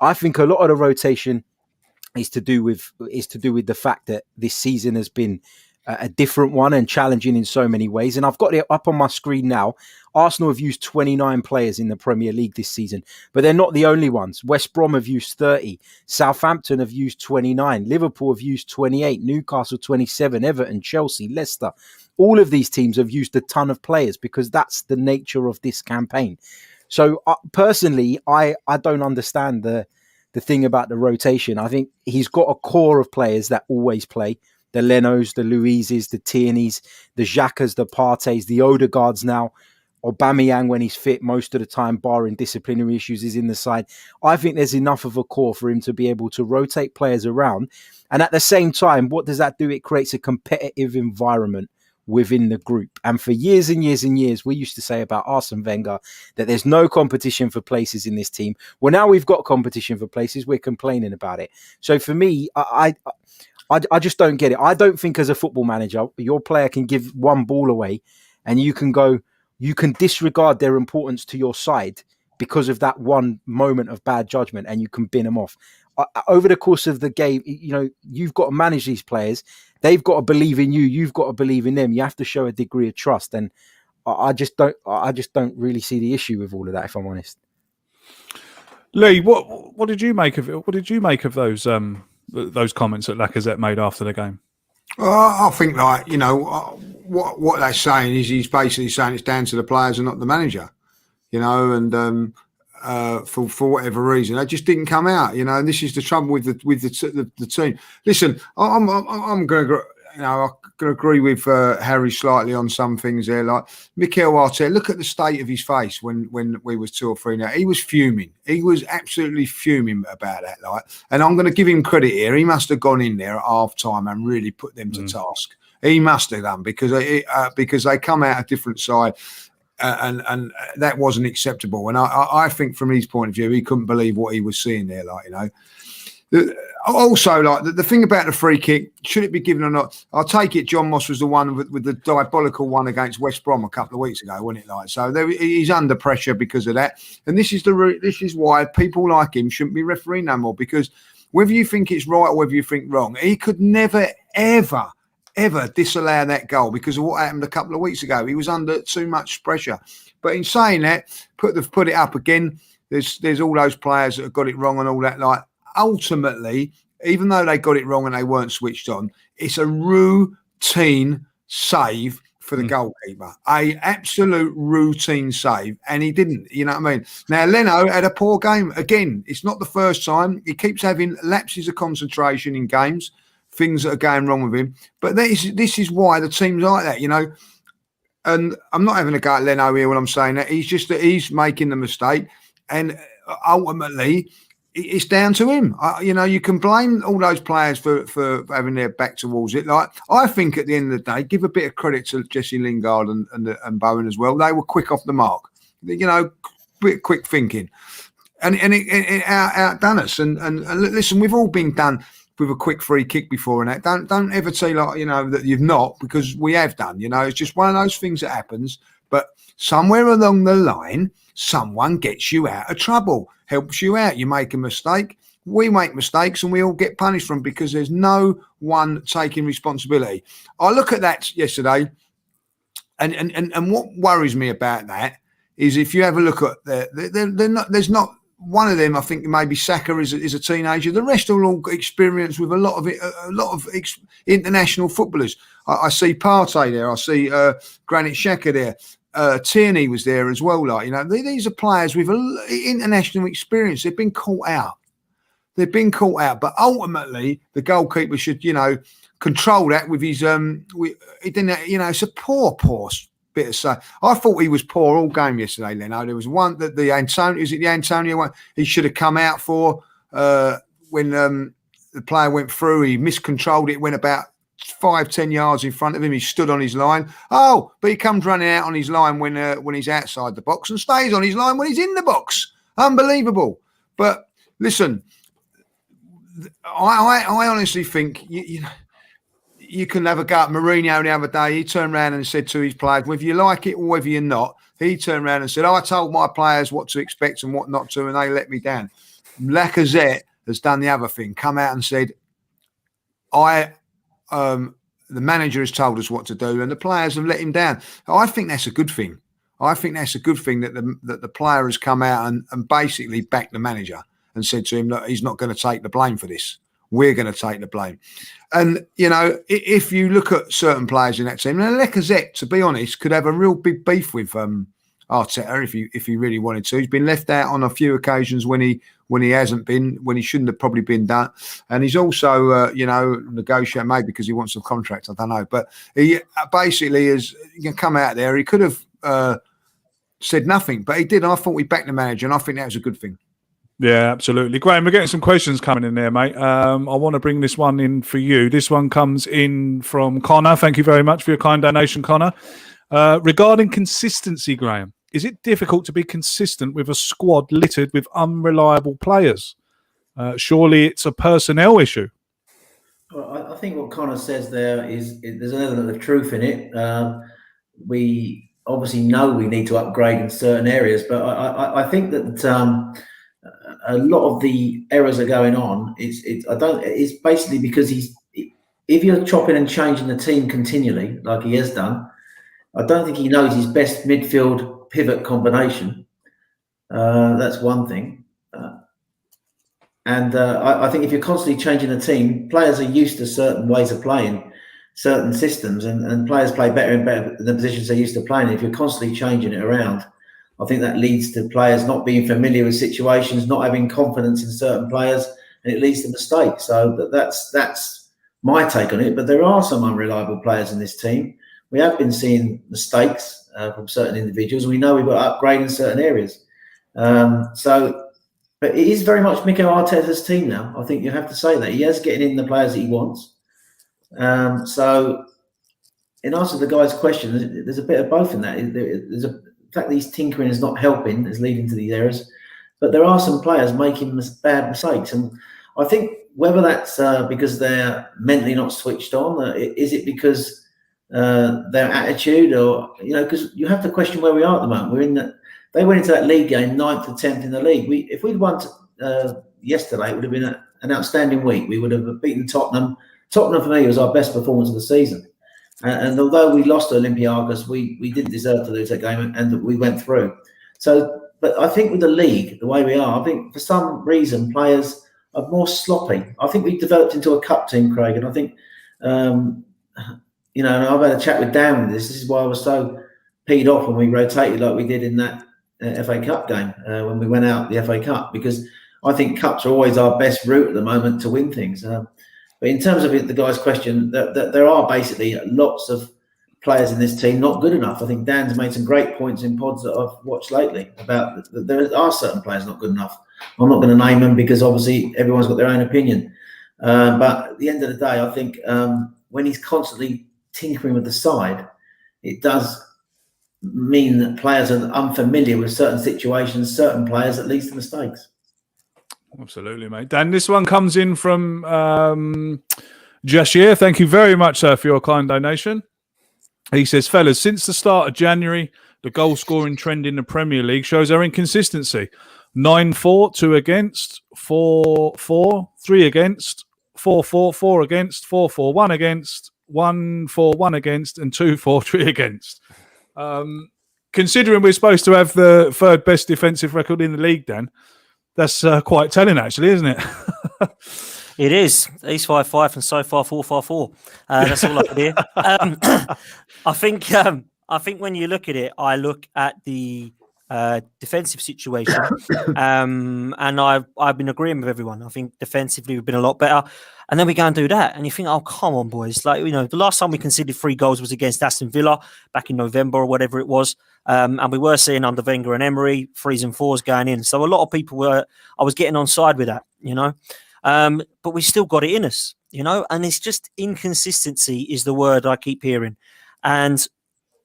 I think a lot of the rotation is to do with the fact that this season has been a different one and challenging in so many ways. And I've got it up on my screen now. Arsenal have used 29 players in the Premier League this season, but they're not the only ones. West Brom have used 30. Southampton have used 29. Liverpool have used 28. Newcastle 27. Everton, Chelsea, Leicester. All of these teams have used a ton of players because that's the nature of this campaign. So personally, I don't understand the thing about the rotation. I think he's got a core of players that always play. The Lenos, the Luizes, the Tierneys, the Xhakas, the Parteys, the Odegaards now. Aubameyang, when he's fit, most of the time, barring disciplinary issues, is in the side. I think there's enough of a core for him to be able to rotate players around. And at the same time, what does that do? It creates a competitive environment within the group. And for years and years and years, we used to say about Arsene Wenger that there's no competition for places in this team. Well, now we've got competition for places, we're complaining about it. So for me, I just don't get it. I don't think as a football manager, your player can give one ball away and you can disregard their importance to your side because of that one moment of bad judgment and you can bin them off. Over the course of the game, you've got to manage these players. They've got to believe in you. You've got to believe in them. You have to show a degree of trust. And I just don't really see the issue with all of that, if I'm honest. Lee, what did you make of it? What did you make of those comments that Lacazette made after the game? I think, what they're saying is he's basically saying it's down to the players and not the manager, and for whatever reason they just didn't come out, and this is the trouble with the team. Listen, I'm going to I can agree with Harry slightly on some things there. Like Mikel Arteta, look at the state of his face when we was 2 or 3 now. He was fuming. He was absolutely fuming about that. And I'm going to give him credit here. He must have gone in there at half time and really put them to task. He must have done because they come out a different side. And that wasn't acceptable. And I think from his point of view, he couldn't believe what he was seeing there. Also, the thing about the free kick, should it be given or not? I'll take it. John Moss was the one with the diabolical one against West Brom a couple of weeks ago, wasn't it? So he's under pressure because of that. And this is why people like him shouldn't be refereeing no more, because whether you think it's right or whether you think wrong, he could never, ever disallow that goal because of what happened a couple of weeks ago. He was under too much pressure. But in saying that, put it up again. There's all those players that have got it wrong and all that. Ultimately, even though they got it wrong and they weren't switched on, it's a routine save for the goalkeeper. A absolute routine save, and he didn't. You know what I mean? Now, Leno had a poor game. Again, it's not the first time. He keeps having lapses of concentration in games, things that are going wrong with him. But this is why the team's like that, And I'm not having a go at Leno here when I'm saying that. He's making the mistake, and ultimately, it's down to him. You can blame all those players for having their back towards it. I think at the end of the day, give a bit of credit to Jesse Lingard and Bowen as well. They were quick off the mark. Bit quick thinking, and it outdone us. And listen, we've all been done with a quick free kick before, and that. Don't ever say that you've not, because we have done. It's just one of those things that happens. But somewhere along the line, someone gets you out of trouble, helps you out. You make a mistake. We make mistakes and we all get punished from it because there's no one taking responsibility. I look at that yesterday, and what worries me about that is if you have a look at there's not one of them. I think maybe Saka is a teenager. The rest are all experienced with a lot of international footballers. I see Partey there. I see Granit Xhaka there. Tierney was there as well. These are players with international experience. They've been caught out. But ultimately, the goalkeeper should, control that with his. He didn't. It's a poor bit of say. I thought he was poor all game yesterday, Leno. There was one that the Antonio one he should have come out for when the player went through. He miscontrolled it. Went about 5-10 yards in front of him. He stood on his line. But he comes running out on his line when he's outside the box and stays on his line when he's in the box. Unbelievable. But listen, I honestly think you can have a go at Mourinho the other day. He turned around and said to his players, whether you like it or whether you're not, he turned around and said, I told my players what to expect and what not to, and they let me down. Lacazette has done the other thing, come out and said, the manager has told us what to do, and the players have let him down. I think that's a good thing. I think that's a good thing that the player has come out and basically backed the manager and said to him, look, he's not going to take the blame for this. We're going to take the blame. And, you know, if you look at certain players in that team, now Lacazette, to be honest, could have a real big beef with Arteta if he really wanted to. He's been left out on a few occasions when he hasn't been, when he shouldn't have probably been done. And he's also, negotiating, maybe because he wants a contract, I don't know. But he basically has come out there. He could have said nothing, but he did. I thought we backed the manager, and I think that was a good thing. Yeah, absolutely. Graham, we're getting some questions coming in there, mate. I want to bring this one in for you. This one comes in from Connor. Thank you very much for your kind donation, Connor. Regarding consistency, Graham, is it difficult to be consistent with a squad littered with unreliable players? Surely it's a personnel issue. Well, I think what Connor says there is there's an element of truth in it. We obviously know we need to upgrade in certain areas, but I think that a lot of the errors are going on. It's basically because if you're chopping and changing the team continually, like he has done, I don't think he knows his best midfield pivot combination. That's one thing. I think if you're constantly changing the team, players are used to certain ways of playing, certain systems, and players play better and better in the positions they're used to playing. If you're constantly changing it around, I think that leads to players not being familiar with situations, not having confidence in certain players, and it leads to mistakes. So that's my take on it. But there are some unreliable players in this team. We have been seeing mistakes from certain individuals. We know we've got to upgrade in certain areas. But it is very much Mikel Arteta's team now. I think you have to say that. He is getting in the players that he wants. So in answer to the guy's question, there's a bit of both in that. The fact that he's tinkering is not helping, is leading to these errors. But there are some players making bad mistakes. And I think whether that's because they're mentally not switched on, is it because their attitude, or, because you have to question where we are at the moment. They went into that league game 9th to 10th in the league. If we'd won yesterday, it would have been an outstanding week. We would have beaten Tottenham. Tottenham, for me, was our best performance of the season. And although we lost to Olympiacos, we didn't deserve to lose that game, and we went through. So, but I think with the league, the way we are, I think for some reason players are more sloppy. I think we developed into a cup team, Craig, and I think, and I've had a chat with Dan with this. This is why I was so peed off when we rotated like we did in that FA Cup game when we went out the FA Cup, because I think cups are always our best route at the moment to win things. But in terms of the guy's question, that there are basically lots of players in this team not good enough. I think Dan's made some great points in pods that I've watched lately about that there are certain players not good enough. I'm not going to name them because obviously everyone's got their own opinion. But at the end of the day, I think when he's constantly tinkering with the side, it does mean that players are unfamiliar with certain situations, certain players that leads to mistakes. Absolutely, mate. Dan, this one comes in from Jashir. Thank you very much, sir, for your kind donation. He says, fellas, since the start of January, the goal scoring trend in the Premier League shows our inconsistency. 9-4, 2 against, 4-4, 3 against, 4-4, 4 against, 4-4, 1 against, 1-4, 1 against, and 2-4, 3 against. Considering we're supposed to have the third best defensive record in the league, Dan, that's quite telling, actually, isn't it? It is. East 5-5 and so far 4-5-4. That's all I can hear. I think when you look at it, I look at the defensive situation, and I've been agreeing with everyone. I think defensively we've been a lot better, and then we go and do that, and you think, oh, come on, boys! Like, the last time we conceded 3 goals was against Aston Villa back in November or whatever it was, and we were seeing under Wenger and Emery 3s and 4s going in. So a lot of people I was getting on side with that, but we still got it in us, and it's just inconsistency is the word I keep hearing, and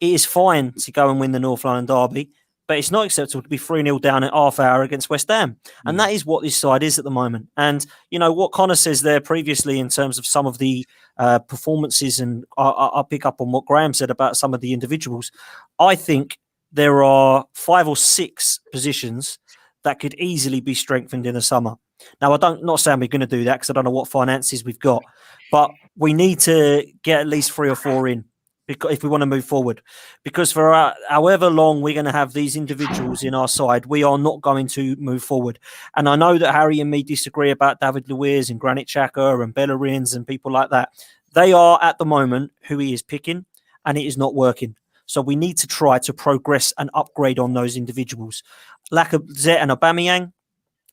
it is fine to go and win the North London derby. But it's not acceptable to be 3-0 down at half hour against West Ham. And that is what this side is at the moment. And, what Connor says there previously in terms of some of the performances, and I'll pick up on what Graham said about some of the individuals. I think there are 5 or 6 positions that could easily be strengthened in the summer. Now, not saying we're going to do that because I don't know what finances we've got, but we need to get at least 3 or 4 in if we want to move forward. Because for however long we're going to have these individuals in our side, we are not going to move forward. And I know that Harry and me disagree about David Luiz and Granit Xhaka and Bellerins and people like that. They are at the moment who he is picking, and it is not working. So we need to try to progress and upgrade on those individuals. Lacazette and Aubameyang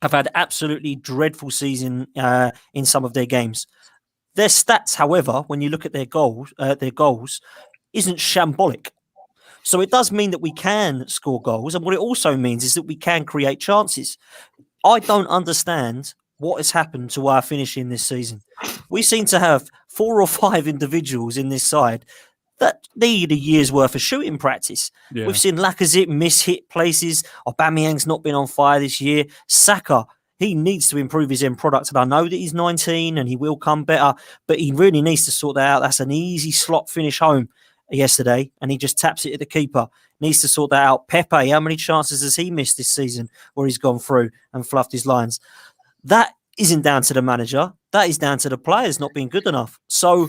have had absolutely dreadful season in some of their games. Their stats, however, when you look at their goals, isn't shambolic. So it does mean that we can score goals. And what it also means is that we can create chances. I don't understand what has happened to our finishing this season. We seem to have 4 or 5 individuals in this side that need a year's worth of shooting practice. Yeah. We've seen Lacazette miss-hit places. Aubameyang's not been on fire this year. Saka, he needs to improve his end product. And I know that he's 19 and he will come better, but he really needs to sort that out. That's an easy slot finish home yesterday, and he just taps it at the keeper. Needs to sort that out. Pepe, how many chances has he missed this season where he's gone through and fluffed his lines? That isn't down to the manager. That is down to the players not being good enough. So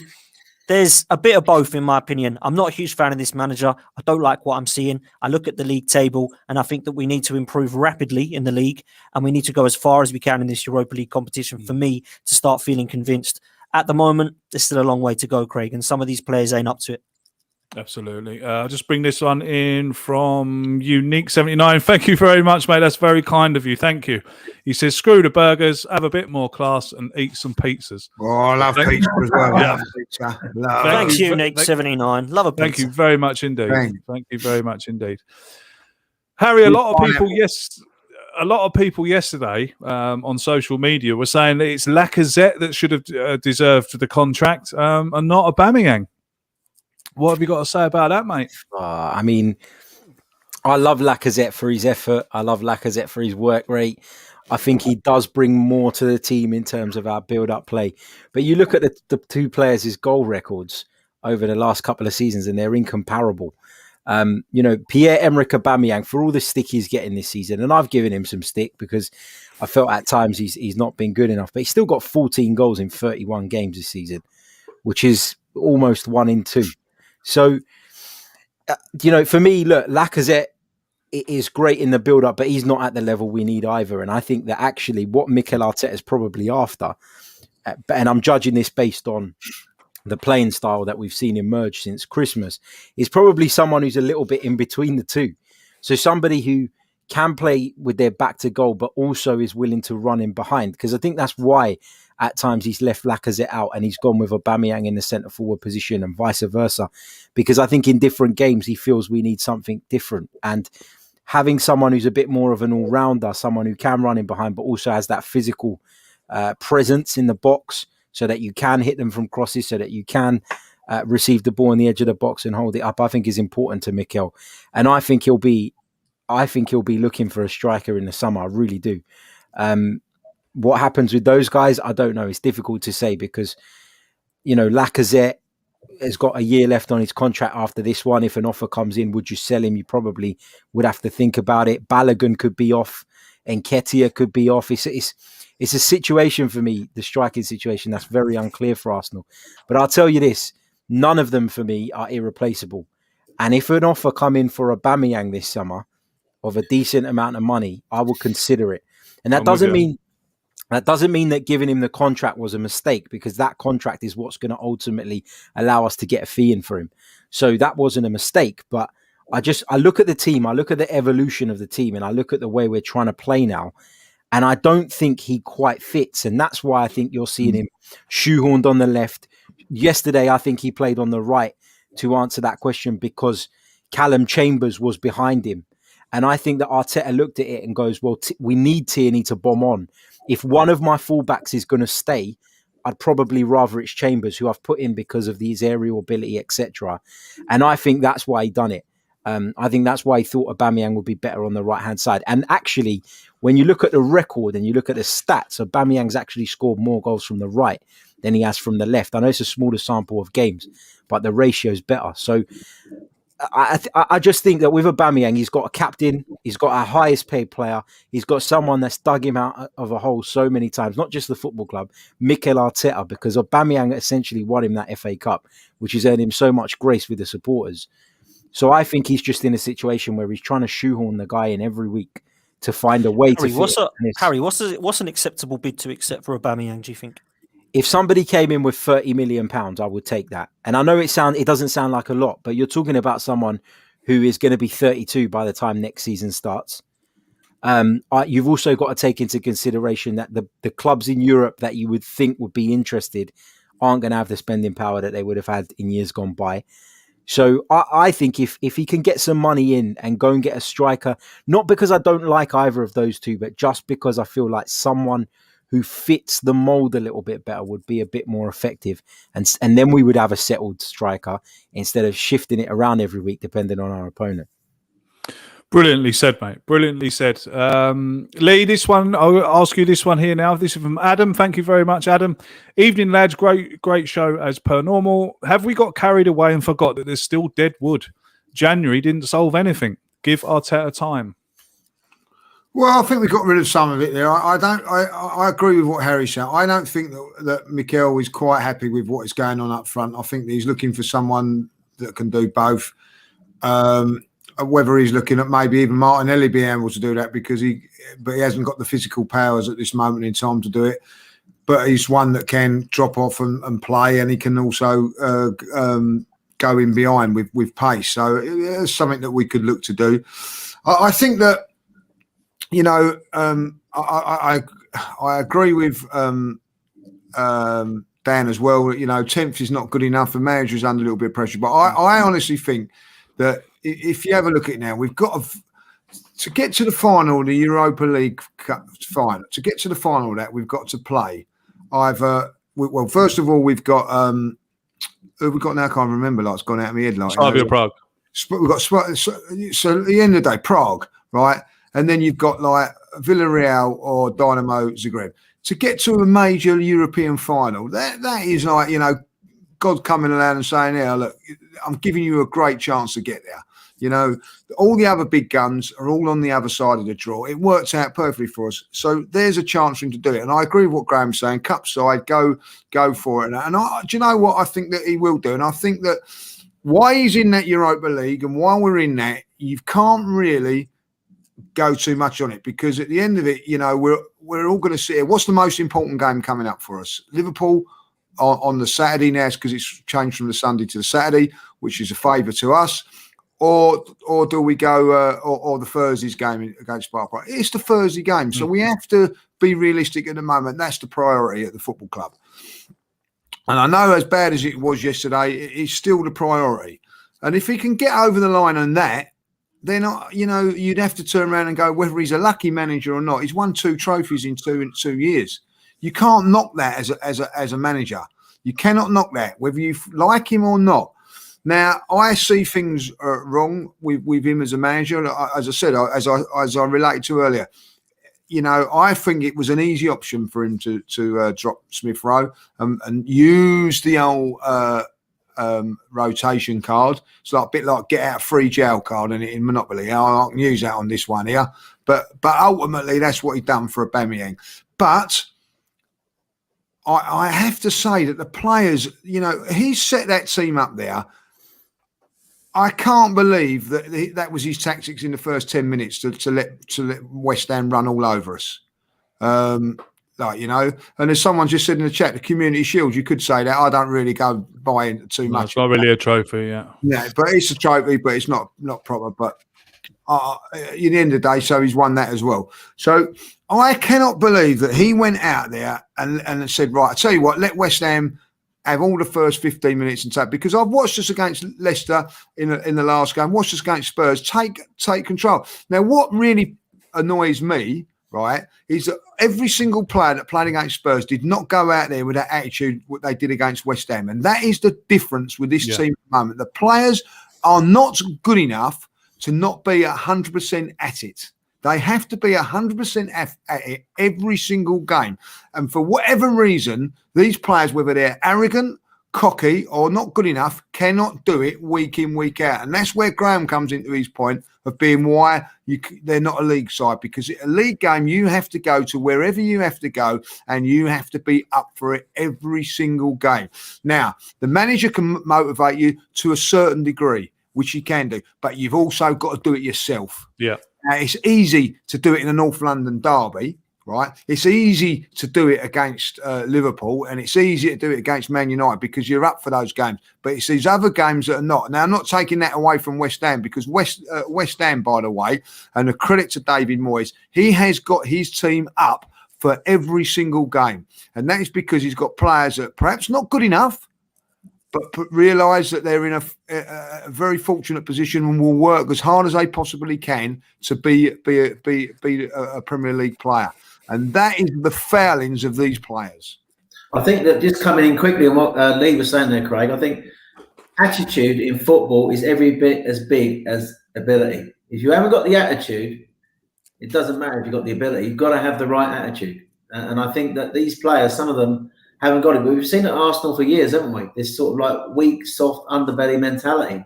there's a bit of both, in my opinion. I'm not a huge fan of this manager. I don't like what I'm seeing. I look at the league table, and I think that we need to improve rapidly in the league, and we need to go as far as we can in this Europa League competition for me to start feeling convinced. At the moment, there's still a long way to go, Craig, and some of these players ain't up to it. Absolutely. I'll just bring this one in from Unique79. Thank you very much, mate. That's very kind of you. Thank you. He says, screw the burgers, have a bit more class and eat some pizzas. Oh, I love pizza as well. Yeah. Pizza. Thanks, Unique79. Love a pizza. Thank you very much indeed. Thank you very much indeed. Harry, a lot of people yesterday on social media were saying that it's Lacazette that should have deserved the contract and not Aubameyang. What have you got to say about that, mate? I mean, I love Lacazette for his effort. I love Lacazette for his work rate. I think he does bring more to the team in terms of our build-up play. But you look at the two players' goal records over the last couple of seasons, and they're incomparable. Pierre-Emerick Aubameyang, for all the stick he's getting this season, and I've given him some stick because I felt at times he's not been good enough, but he's still got 14 goals in 31 games this season, which is almost 1 in 2. So, for me, look, Lacazette is great in the build-up, but he's not at the level we need either. And I think that actually what Mikel Arteta is probably after, and I'm judging this based on the playing style that we've seen emerge since Christmas, is probably someone who's a little bit in between the two. So somebody who can play with their back to goal, but also is willing to run in behind. Because I think that's why at times he's left Lacazette out and he's gone with Aubameyang in the centre forward position and vice versa. Because I think in different games, he feels we need something different. And having someone who's a bit more of an all-rounder, someone who can run in behind, but also has that physical presence in the box so that you can hit them from crosses, so that you can receive the ball on the edge of the box and hold it up, I think is important to Mikel. And I think he'll be looking for a striker in the summer. I really do. What happens with those guys, I don't know. It's difficult to say because, Lacazette has got a year left on his contract after this one. If an offer comes in, would you sell him? You probably would have to think about it. Balogun could be off. Nketiah could be off. It's a situation for me, the striking situation, that's very unclear for Arsenal. But I'll tell you this, none of them for me are irreplaceable. And if an offer come in for Aubameyang this summer of a decent amount of money, I will consider it. And that doesn't mean that giving him the contract was a mistake, because that contract is what's going to ultimately allow us to get a fee in for him. So that wasn't a mistake. But I look at the team, I look at the evolution of the team, and I look at the way we're trying to play now. And I don't think he quite fits. And that's why I think you're seeing him shoehorned on the left. Yesterday, I think he played on the right to answer that question because Callum Chambers was behind him. And I think that Arteta looked at it and goes, well, we need Tierney to bomb on. If one of my fullbacks is going to stay, I'd probably rather it's Chambers, who I've put in because of his aerial ability, etc. And I think that's why he done it. I think that's why he thought Aubameyang would be better on the right-hand side. And actually, when you look at the record and you look at the stats, Aubameyang's actually scored more goals from the right than he has from the left. I know it's a smaller sample of games, but the ratio is better. So I just think that with Aubameyang, he's got a captain, he's got a highest paid player, he's got someone that's dug him out of a hole so many times, not just the football club, Mikel Arteta, because Aubameyang essentially won him that FA Cup, which has earned him so much grace with the supporters. So I think he's just in a situation where he's trying to shoehorn the guy in every week to find a way Harry, to Harry, what's an acceptable bid to accept for Aubameyang, do you think? If somebody came in with £30 million, I would take that. And I know it doesn't sound like a lot, but you're talking about someone who is going to be 32 by the time next season starts. You've also got to take into consideration that the clubs in Europe that you would think would be interested aren't going to have the spending power that they would have had in years gone by. So I think if he can get some money in and go and get a striker, not because I don't like either of those two, but just because I feel like someone who fits the mold a little bit better would be a bit more effective. And then we would have a settled striker instead of shifting it around every week depending on our opponent. Brilliantly said, mate. Brilliantly said. Lee, this one, I'll ask you this one here now. This is from Adam. Thank you very much, Adam. Evening, lads. Great show as per normal. Have we got carried away and forgot that there's still dead wood? January didn't solve anything. Give Arteta time. Well, I think we got rid of some of it there. I agree with what Harry said. I don't think that Mikel is quite happy with what is going on up front. I think that he's looking for someone that can do both. Whether he's looking at maybe even Martinelli being able to do that because he hasn't got the physical powers at this moment in time to do it. But he's one that can drop off and play, and he can also go in behind with pace. So it's something that we could look to do. I think that. I agree with Dan as well. 10th is not good enough. The manager is under a little bit of pressure. But I honestly think that if you have a look at it now, we've got to get to the final, the Europa League final. To get to the final of that, we've got to play either. Well, first of all, we've got who we've got now. I can't remember. Like it's gone out of my head. Like Slavia Prague. We've got so at the end of the day, Prague, right? And then you've got like Villarreal or Dynamo Zagreb. To get to a major European final, that is like, God coming around and saying, "Yeah, look, I'm giving you a great chance to get there." All the other big guns are all on the other side of the draw. It works out perfectly for us. So there's a chance for him to do it. And I agree with what Graham's saying. Cup side, go for it. And do you know what I think that he will do? And I think that why he's in that Europa League and while we're in that, you can't really go too much on it because at the end of it, we're all going to sit here. What's the most important game coming up for us? Liverpool on the Saturday now because it's changed from the Sunday to the Saturday, which is a favour to us. Or do we go or the Thursday's game against Sparta? It's the Thursday game, so we have to be realistic at the moment. That's the priority at the football club. And I know as bad as it was yesterday, it's still the priority. And if he can get over the line on that, then you'd have to turn around and go whether he's a lucky manager or not. He's won 2 trophies in 2 years. You can't knock that as a manager. You cannot knock that whether you like him or not. Now I see things wrong with him as a manager. As I said, as I related to earlier, I think it was an easy option for him to drop Smith Rowe and use the old. Rotation card. It's like a bit like get out free jail card in Monopoly. I can use that on this one here. But ultimately that's what he's done for Aubameyang. But I have to say that the players, he's set that team up there. I can't believe that was his tactics in the first 10 minutes to let West Ham run all over us. And as someone just said in the chat, the Community Shield, you could say that. I don't really go buy into too much. It's not really a trophy, yeah. Yeah, but it's a trophy, but it's not proper. But at the end of the day, so he's won that as well. So I cannot believe that he went out there and said, right, I tell you what, let West Ham have all the first 15 minutes and take, because I've watched us against Leicester in the last game, watched us against Spurs, take control. Now, what really annoys me, right, is that every single player that played against Spurs did not go out there with that attitude what they did against West Ham. And that is the difference with this team at the moment. The players are not good enough to not be 100% at it. They have to be 100% at it every single game. And for whatever reason, these players, whether they're arrogant, cocky or not good enough cannot do it week in, week out. And that's where Graham comes into his point of being why they're not a league side, because a league game, you have to go to wherever you have to go and you have to be up for it every single game. Now, the manager can motivate you to a certain degree, which he can do, but you've also got to do it yourself. Yeah. Now, it's easy to do it in a North London derby, right? It's easy to do it against Liverpool, and it's easy to do it against Man United because you're up for those games. But it's these other games that are not. Now, I'm not taking that away from West Ham, because West Ham, by the way, and a credit to David Moyes, he has got his team up for every single game. And that is because he's got players that perhaps not good enough, but realise that they're in a very fortunate position and will work as hard as they possibly can to be a Premier League player. And that is the failings of these players. I think that just coming in quickly on what Lee was saying there, Craig, I think attitude in football is every bit as big as ability. If you haven't got the attitude, it doesn't matter if you've got the ability. You've got to have the right attitude. And I think that these players, some of them haven't got it. But we've seen it at Arsenal for years, haven't we? This sort of like weak, soft underbelly mentality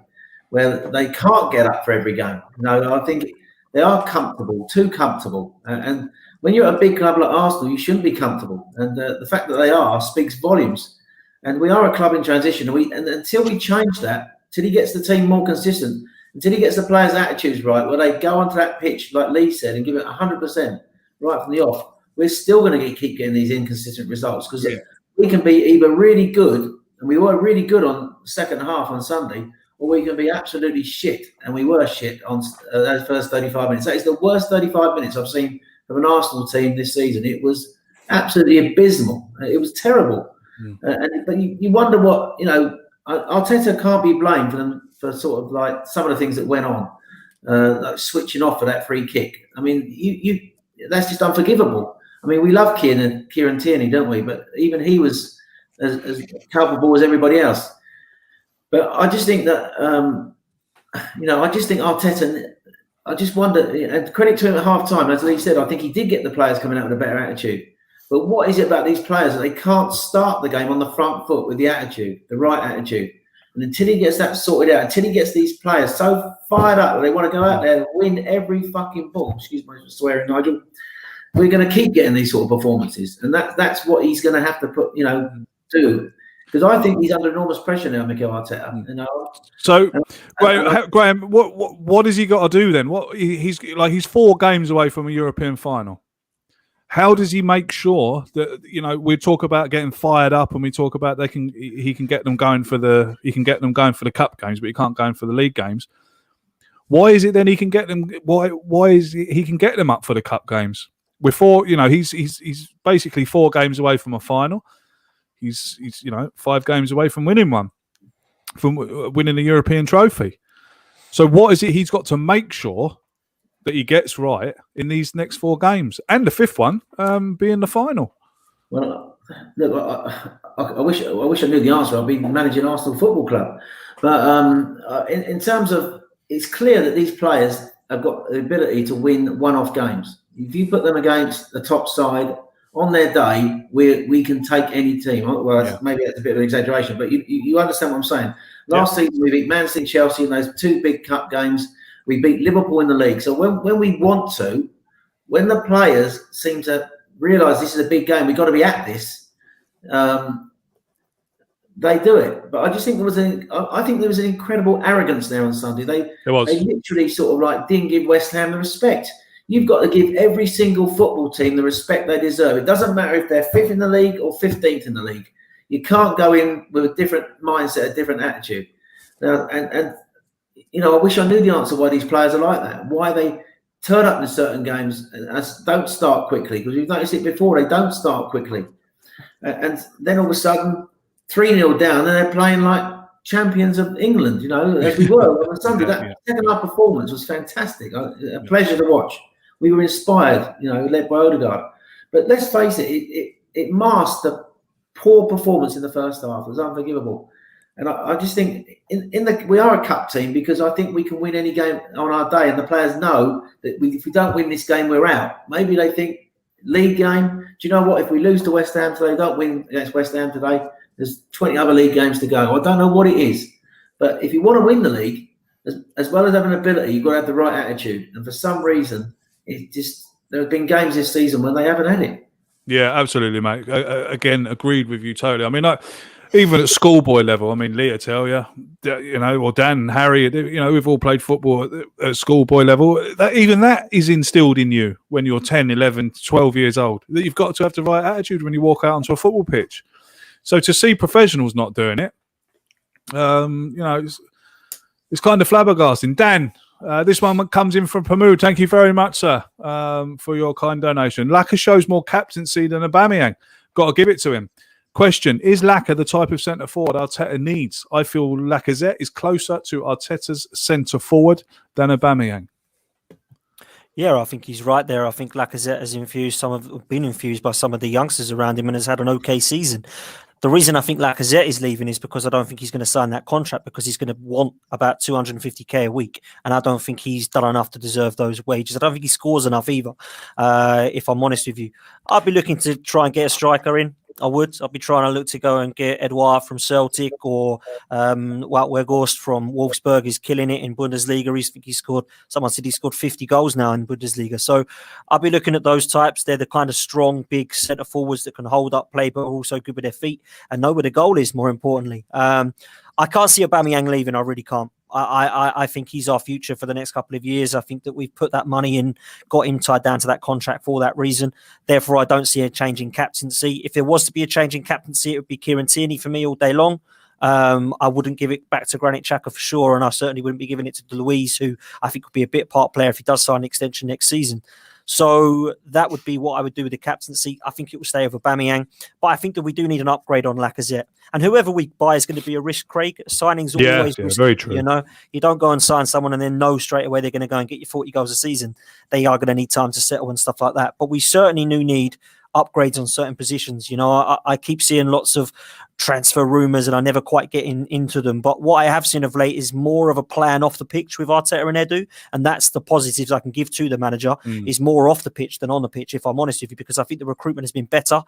where they can't get up for every game. I think they are comfortable, too comfortable. And when you're at a big club like Arsenal, you shouldn't be comfortable. And the fact that they are speaks volumes. And we are a club in transition. And until we change that, until he gets the team more consistent, until he gets the players' attitudes right, where they go onto that pitch, like Lee said, and give it 100% right from the off, we're still going to keep getting these inconsistent results, because we can be either really good, and we were really good on the second half on Sunday, or we can be absolutely shit, and we were shit on those first 35 minutes. That is the worst 35 minutes I've seen from an Arsenal team this season. It was absolutely abysmal. It was terrible. But you wonder what, Arteta can't be blamed for them, for sort of like some of the things that went on, like switching off for that free kick. I mean, that's just unforgivable. I mean, we love Kieran Tierney, don't we? But even he was as culpable as everybody else. But I just think that, I just think Arteta, I just wonder, and credit to him at half-time, as Lee said, I think he did get the players coming out with a better attitude. But what is it about these players that they can't start the game on the front foot with the attitude, the right attitude? And until he gets that sorted out, until he gets these players so fired up that they want to go out there and win every fucking ball, excuse my swearing, Nigel, we're going to keep getting these sort of performances. And that's what he's going to have to do. Because I think he's under enormous pressure now, Mikel Arteta. So, Graham, what has he got to do then? He's 4 games away from a European final. How does he make sure that we talk about getting fired up, and we talk about he can get them going for the cup games, but he can't go in for the league games? Why is it then he can get them? Why is he can get them up for the cup games? Before he's basically 4 games away from a final. He's 5 games away from winning one, from winning a European trophy. So what is it he's got to make sure that he gets right in these next 4 games, and the 5th one being the final? Well, look, I wish I knew the answer. I've been managing Arsenal Football Club, but in terms of, it's clear that these players have got the ability to win one-off games. If you put them against the top side on their day, we can take any team. Well, maybe that's a bit of an exaggeration, but you understand what I'm saying. Last season we beat Man City, Chelsea in those 2 big cup games. We beat Liverpool in the league. So when we want to, when the players seem to realise this is a big game, we've got to be at this, they do it. But I just think there was an incredible arrogance there on Sunday. They literally sort of like didn't give West Ham the respect. You've got to give every single football team the respect they deserve. It doesn't matter if they're 5th in the league or 15th in the league. You can't go in with a different mindset, a different attitude. Now, and I wish I knew the answer why these players are like that. Why they turn up in certain games and don't start quickly. Because we've noticed it before, they don't start quickly. And then all of a sudden, 3-0 down, and they're playing like champions of England, as we were on Sunday. That second half performance was fantastic. A pleasure to watch. We were inspired, led by Odegaard. But let's face it, it masked the poor performance in the first half. It was unforgivable. And I just think we are a cup team, because I think we can win any game on our day, and the players know that if we don't win this game, we're out. Maybe they think league game. Do you know what? If we lose to West Ham today, don't win against West Ham today, There's 20 other league games to go. I don't know what it is, but if you want to win the league, as well as having ability, you've got to have the right attitude. And for some reason, there have been games this season when they haven't had it. Yeah, absolutely, mate. Again, agreed with you totally. I mean, even at schoolboy level, I mean, Leah tell you, or Dan and Harry, we've all played football at schoolboy level. Even that is instilled in you when you're 10, 11, 12 years old, that you've got to have the right attitude when you walk out onto a football pitch. So to see professionals not doing it, it's kind of flabbergasting. Dan, this one comes in from Pamu. Thank you very much, sir, for your kind donation. Lacazette shows more captaincy than Aubameyang. Got to give it to him. Question, is Lacazette the type of centre-forward Arteta needs? I feel Lacazette is closer to Arteta's centre-forward than Aubameyang. Yeah, I think he's right there. I think Lacazette has been infused by some of the youngsters around him and has had an okay season. The reason I think Lacazette is leaving is because I don't think he's going to sign that contract, because he's going to want about 250k a week. And I don't think he's done enough to deserve those wages. I don't think he scores enough either, if I'm honest with you. I'd be looking to try and get a striker in. I'd be trying to look to go and get Edouard from Celtic, or Wout Weghorst from Wolfsburg is killing it in Bundesliga. Someone said he scored 50 goals now in Bundesliga. So I'll be looking at those types. They're the kind of strong, big centre forwards that can hold up play, but are also good with their feet and know where the goal is, more importantly. I can't see Aubameyang leaving. I really can't. I think he's our future for the next couple of years. I think that we've put that money in, got him tied down to that contract for that reason. Therefore, I don't see a change in captaincy. If there was to be a change in captaincy, it would be Kieran Tierney for me all day long. I wouldn't give it back to Granit Xhaka for sure, and I certainly wouldn't be giving it to Luiz, who I think would be a bit part player if he does sign an extension next season. So that would be what I would do with the captaincy. I think it will stay with Aubameyang, but I think that we do need an upgrade on Lacazette. And whoever we buy is going to be a risk, Craig. Signings always risky, very true. You don't go and sign someone and then know straight away they're going to go and get you 40 goals a season. They are going to need time to settle and stuff like that. But we certainly do need upgrades on certain positions. I keep seeing lots of transfer rumours and I never quite get into them. But what I have seen of late is more of a plan off the pitch with Arteta and Edu. And that's the positives I can give to the manager, is more off the pitch than on the pitch, if I'm honest with you, because I think the recruitment has been better.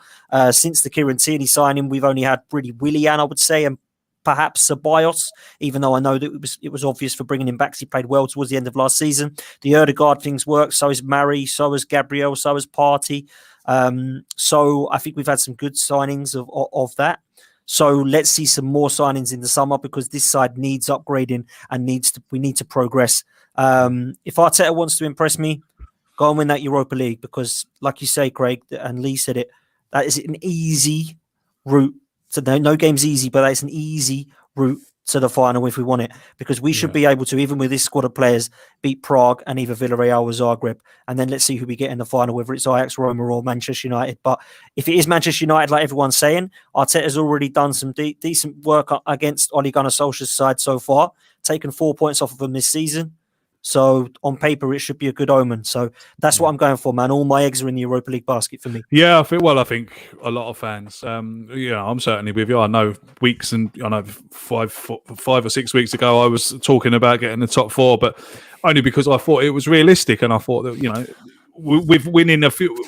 Since the Kieran Tierney signing, we've only had really Willian, I would say, and perhaps Ceballos, even though I know that it was obvious for bringing him back because he played well towards the end of last season. The Ødegaard things work, so is Mari, so is Gabriel, so is Partey. So I think we've had some good signings of that. So let's see some more signings in the summer, because this side needs upgrading and we need to progress. If Arteta wants to impress me, go and win that Europa League, because like you say, Craig, and Lee said it, that is an easy route. So no game's easy, but that's an easy route to the final if we want it, because we should be able to, even with this squad of players, beat Prague and either Villarreal or Zagreb, and then let's see who we get in the final, whether it's Ajax, Roma or Manchester United. But if it is Manchester United, like everyone's saying, Arteta's already done some decent work against Ole Gunnar Solskjaer's side so far, taken 4 points off of them this season. So on paper, it should be a good omen. So that's what I'm going for, man. All my eggs are in the Europa League basket for me. Yeah, I think a lot of fans. I'm certainly with you. I know weeks and 5 or 6 weeks ago, I was talking about getting the top four, but only because I thought it was realistic, and I thought that with winning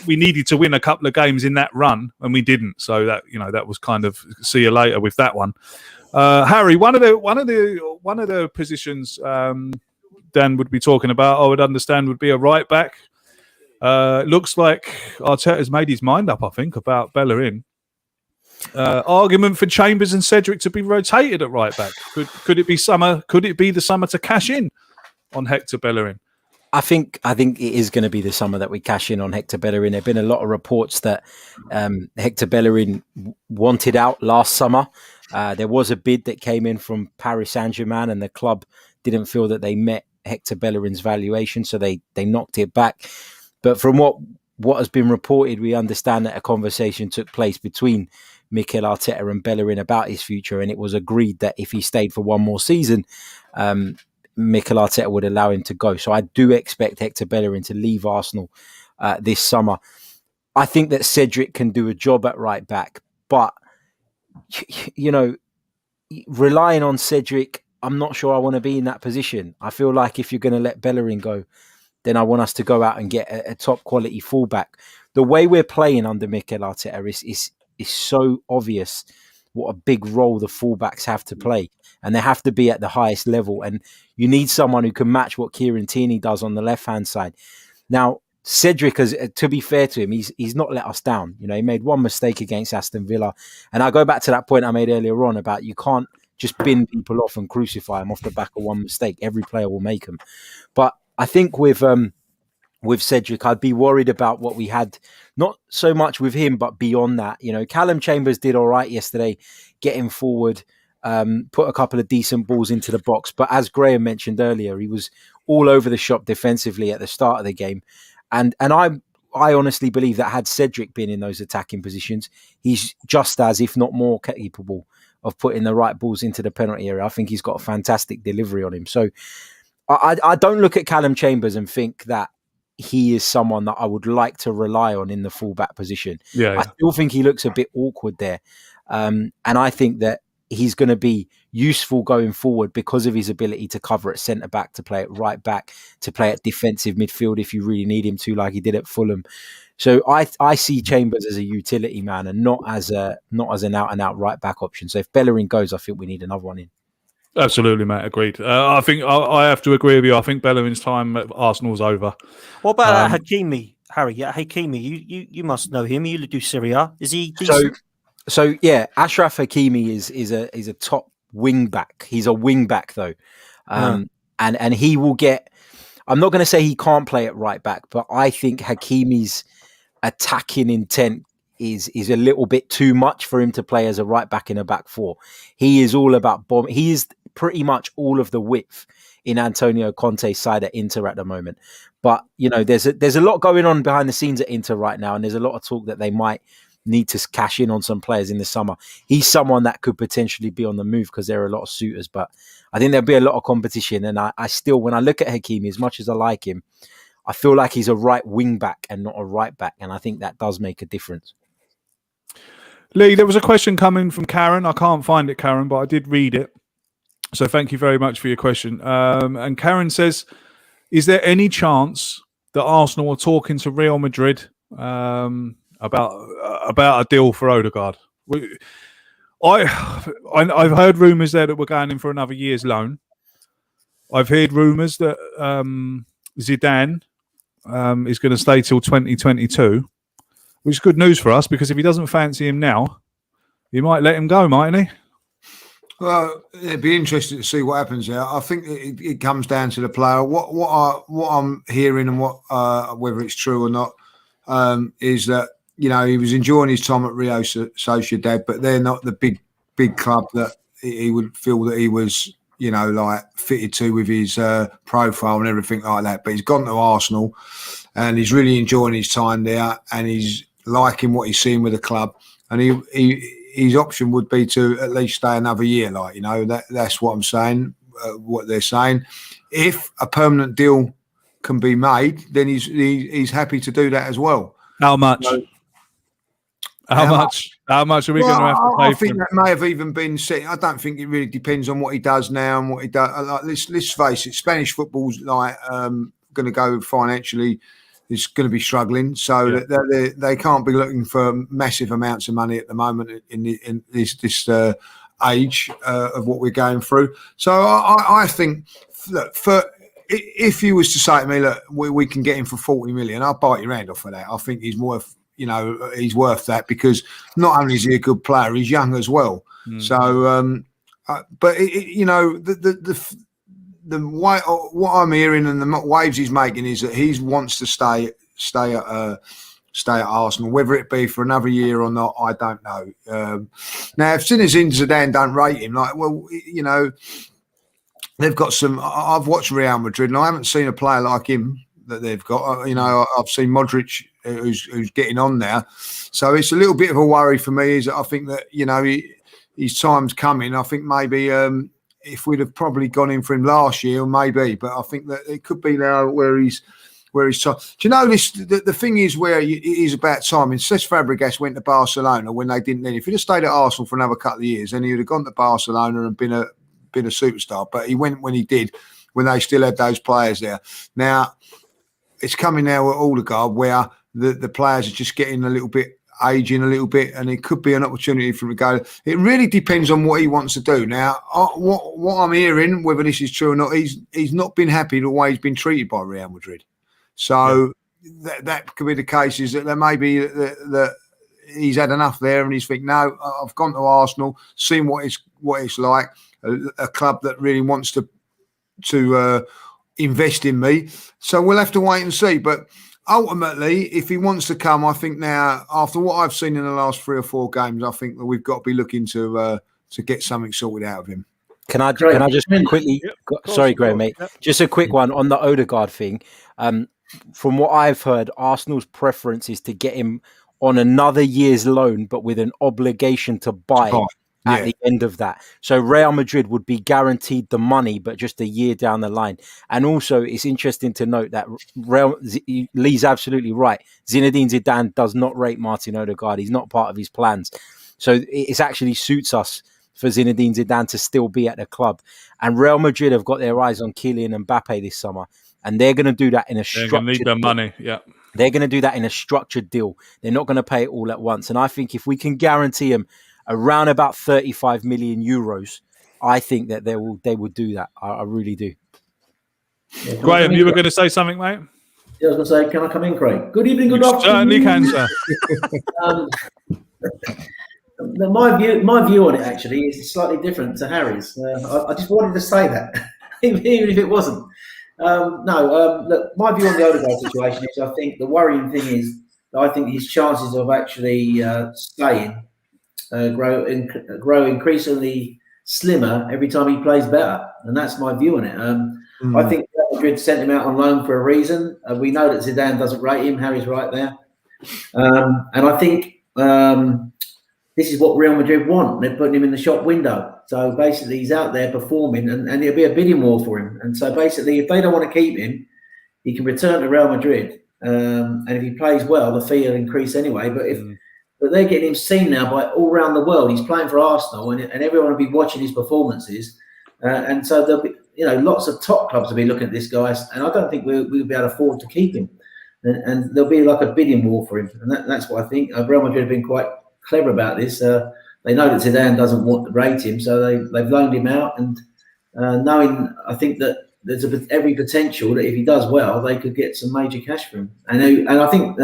we needed to win a couple of games in that run, and we didn't. So that that was kind of see you later with that one. Harry, one of the positions. Dan would be talking about, I would understand, would be a right back. Looks like Arteta's made his mind up, I think, about Bellerin. Argument for Chambers and Cedric to be rotated at right back. Could it be summer? Could it be the summer to cash in on Hector Bellerin? I think it is going to be the summer that we cash in on Hector Bellerin. There have been a lot of reports that Hector Bellerin wanted out last summer. There was a bid that came in from Paris Saint-Germain, and the club didn't feel that they met Hector Bellerin's valuation, so they knocked it back. But from what has been reported, we understand that a conversation took place between Mikel Arteta and Bellerin about his future, and it was agreed that if he stayed for one more season, Mikel Arteta would allow him to go. So I do expect Hector Bellerin to leave Arsenal this summer. I think that Cedric can do a job at right back, but relying on Cedric, I'm not sure I want to be in that position. I feel like if you're going to let Bellerin go, then I want us to go out and get a top quality fullback. The way we're playing under Mikel Arteta is so obvious what a big role the fullbacks have to play, and they have to be at the highest level. And you need someone who can match what Kieran Tierney does on the left-hand side. Now, Cedric, to be fair to him, he's not let us down. You know, he made one mistake against Aston Villa. And I go back to that point I made earlier on about you can't just bin people off and crucify them off the back of one mistake. Every player will make them. But I think with Cedric, I'd be worried about what we had, not so much with him, but beyond that. You know, Callum Chambers did all right yesterday, getting forward, put a couple of decent balls into the box. But as Graham mentioned earlier, he was all over the shop defensively at the start of the game. And I honestly believe that had Cedric been in those attacking positions, he's just as, if not more, capable of putting the right balls into the penalty area. I think he's got a fantastic delivery on him. So I don't look at Callum Chambers and think that he is someone that I would like to rely on in the fullback position. I still think he looks a bit awkward there. And I think that he's going to be useful going forward because of his ability to cover at centre-back, to play at right-back, to play at defensive midfield if you really need him to, like he did at Fulham. So I see Chambers as a utility man and not as an out-and-out right-back option. So if Bellerin goes, I think we need another one in. Absolutely, mate. Agreed. I think I have to agree with you. I think Bellerin's time at Arsenal's over. What about Hakimi, Harry? Yeah, Hakimi, you must know him. You do Serie A. Is he decent? So yeah, Ashraf Hakimi is a top wing back. He's a wing back though, and he will get. I'm not going to say he can't play at right back, but I think Hakimi's attacking intent is a little bit too much for him to play as a right back in a back four. He is all about bomb. He is pretty much all of the width in Antonio Conte's side at Inter at the moment. But you know, there's a lot going on behind the scenes at Inter right now, and there's a lot of talk that they might need to cash in on some players in the summer. He's someone that could potentially be on the move because there are a lot of suitors, but I think there'll be a lot of competition. And I still, when I look at Hakimi, as much as I like him, I feel like he's a right wing back and not a right back. And I think that does make a difference. Lee, there was a question coming from Karen. I can't find it, Karen, but I did read it. So thank you very much for your question. And Karen says, is there any chance that Arsenal are talking to Real Madrid about a deal for Odegaard? I've heard rumours there that we're going in for another year's loan. I've heard rumours that Zidane is going to stay till 2022, which is good news for us because if he doesn't fancy him now, he might let him go, mightn't he? Well, it'd be interesting to see what happens there. I think it comes down to the player. What I'm hearing and whether it's true or not is that, you know, he was enjoying his time at Real Sociedad, but they're not the big club that he would feel that he was, you know, like fitted to with his profile and everything like that. But he's gone to Arsenal and he's really enjoying his time there and he's liking what he's seeing with the club. And his option would be to at least stay another year, like, you know, that's what I'm saying, what they're saying. If a permanent deal can be made, then he's happy to do that as well. How much? How much are we going to have to pay? I think that may have even been set. I don't think it really depends on what he does now and what he does. Like, let's face it, Spanish football's like going to go financially. It's going to be struggling, so they can't be looking for massive amounts of money at the moment in this age of what we're going through. So I think, look, if you was to say to me, look, we can get him for 40 million, I'll bite your hand off for that. I think he's worth. You know, he's worth that because not only is he a good player, he's young as well. So, but you know, what I'm hearing and the waves he's making is that he wants to stay at Arsenal, whether it be for another year or not. I don't know. Now, if Zinedine Zidane don't rate him, like, well, you know, they've got some. I've watched Real Madrid, and I haven't seen a player like him that they've got. You know, I've seen Modric, who's getting on there. So it's a little bit of a worry for me. Is that I think that, you know, his time's coming. I think maybe if we'd have probably gone in for him last year, maybe, but I think that it could be now where he's time. Do you know this? The thing is where it is about time. And Cesc Fabregas went to Barcelona when they didn't. If he'd have stayed at Arsenal for another couple of years, then he would have gone to Barcelona and been a superstar. But he went when he did, when they still had those players there. Now it's coming now at Odegaard where the players are just getting a little bit ageing a little bit, and it could be an opportunity for him to go. It really depends on what he wants to do. Now, what I'm hearing, whether this is true or not, he's not been happy the way he's been treated by Real Madrid. So that could be the case. Is that there may be that he's had enough there, and he's thinking, no, I've gone to Arsenal, seen what it's like, a club that really wants to invest in me. So we'll have to wait and see. But ultimately, if he wants to come, I think now, after what I've seen in the last 3 or 4 games, I think that we've got to be looking to get something sorted out of him. Can I just quickly? Sorry, Graham, mate. Just a quick one on the Odegaard thing. From what I've heard, Arsenal's preference is to get him on another year's loan, but with an obligation to buy at the end of that. So Real Madrid would be guaranteed the money, but just a year down the line. And also, it's interesting to note that Lee's absolutely right. Zinedine Zidane does not rate Martin Odegaard. He's not part of his plans. So it actually suits us for Zinedine Zidane to still be at the club. And Real Madrid have got their eyes on Kylian Mbappe this summer. And they're going to do that in a structured deal. They're going to need their money, They're going to do that in a structured deal. They're not going to pay it all at once. And I think if we can guarantee him around about 35 million euros, I think that they will do that. I really do. Yeah, Graham, you were going to say something, mate? Yeah, I was going to say, can I come in, Craig? Good evening, good afternoon. Certainly can, sir. My view on it actually is slightly different to Harry's. I just wanted to say that, even if it wasn't. Look, my view on the Odegaard situation is, I think the worrying thing is that I think his chances of actually staying grow increasingly slimmer every time he plays better, and that's my view on it. I think Real Madrid sent him out on loan for a reason. We know that Zidane doesn't rate him. Harry's right there, and I think this is what Real Madrid want. They're putting him in the shop window. So basically, he's out there performing, and there'll be a bidding war for him. And so basically, if they don't want to keep him, he can return to Real Madrid. And if he plays well, the fee will increase anyway. But they're getting him seen now by all around the world. He's playing for Arsenal, and everyone will be watching his performances. And so there'll be, lots of top clubs will be looking at this guy. And I don't think we'll be able to afford to keep him. And there'll be like a bidding war for him. And that's what I think. Real Madrid have been quite clever about this. They know that Zidane doesn't want to rate him, so they've loaned him out, and knowing, I think that there's every potential that if he does well, they could get some major cash for him. And I think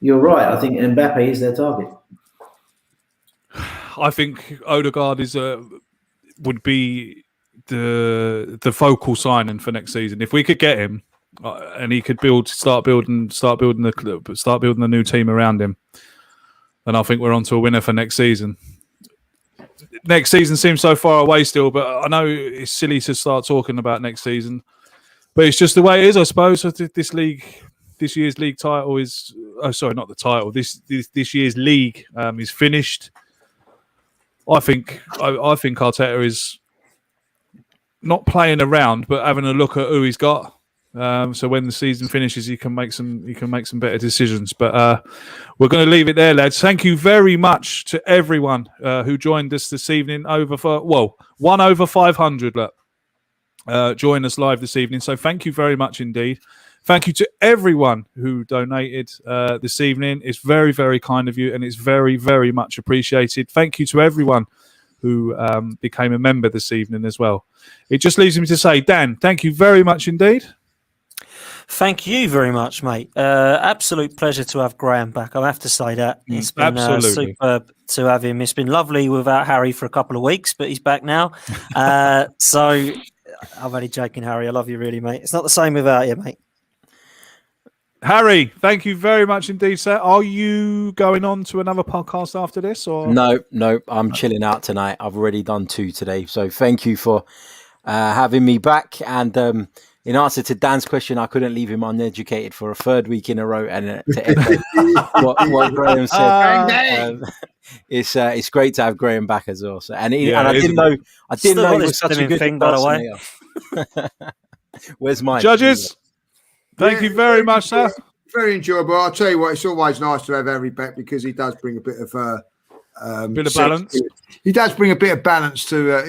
you're right. I think Mbappe is their target. I think Odegaard would be the focal signing for next season. If we could get him, and he could start building the new team around him, and I think we're on to a winner for next season. Next season seems so far away still, but I know it's silly to start talking about next season. But it's just the way it is, I suppose. This year's league title is... Oh, sorry, not the title. This year's league is finished. I think Arteta is not playing around, but having a look at who he's got. So when the season finishes, he can make some better decisions. But we're going to leave it there, lads. Thank you very much to everyone who joined us this evening. 1 over 500 joined us live this evening. So thank you very much indeed. Thank you to everyone who donated this evening. It's very, very kind of you, and it's very, very much appreciated. Thank you to everyone who became a member this evening as well. It just leaves me to say, Dan, thank you very much indeed. Thank you very much, mate. Absolute pleasure to have Graham back. I have to say that. It's been superb to have him. It's been lovely without Harry for a couple of weeks, but he's back now. So I'm only joking, Harry. I love you really, mate. It's not the same without you, mate. Harry, thank you very much indeed, sir. Are you going on to another podcast after this? Or No, I'm chilling out tonight. I've already done 2 today. So thank you for having me back. And in answer to Dan's question, I couldn't leave him uneducated for a 3rd week in a row. And to echo what Graham said, it's great to have Graham back as well. So, I didn't know he was such a good thing, by the way. Where's my judges? Thank you very much, sir. Very enjoyable. I'll tell you what, it's always nice to have Harry back because he does bring a bit of balance. He does bring a bit of balance to the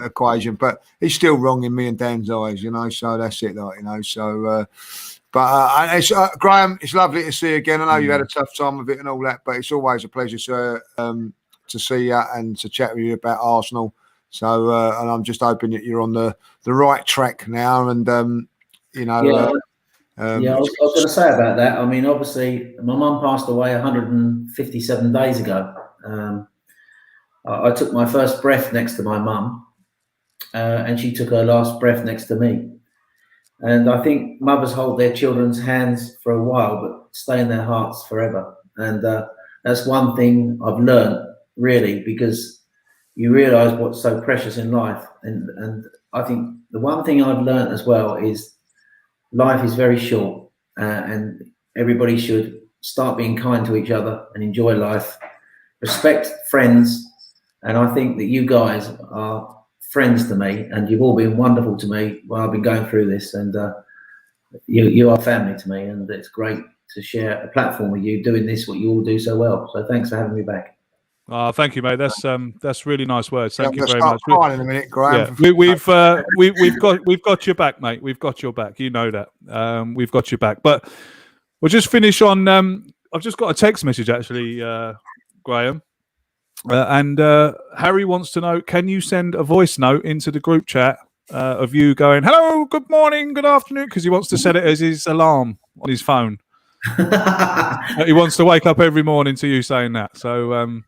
equation, but he's still wrong in me and Dan's eyes, So that's it, So But it's, Graham, it's lovely to see you again. I know you had a tough time of it and all that, but it's always a pleasure to see you and to chat with you about Arsenal. So, and I'm just hoping that you're on the right track now. And you know, I was going to say about that. I mean, obviously, my mum passed away 157 days ago. I took my first breath next to my mum, and she took her last breath next to me. And I think mothers hold their children's hands for a while, but stay in their hearts forever. And that's one thing I've learned, really, because you realise what's so precious in life. And I think the one thing I've learned as well is life is very short, and everybody should start being kind to each other and enjoy life, respect friends. And I think that you guys are friends to me, and you've all been wonderful to me while I've been going through this, and you are family to me, and it's great to share a platform with you doing this, what you all do so well. So thanks for having me back. Thank you, mate. That's really nice words. Thank you very much. In a minute, Graham. Yeah, we've got your back, mate. We've got your back. You know that. We've got your back. But we'll just finish on. I've just got a text message actually, Graham, and Harry wants to know: can you send a voice note into the group chat of you going, "Hello, good morning, good afternoon," because he wants to set it as his alarm on his phone. He wants to wake up every morning to you saying that. So.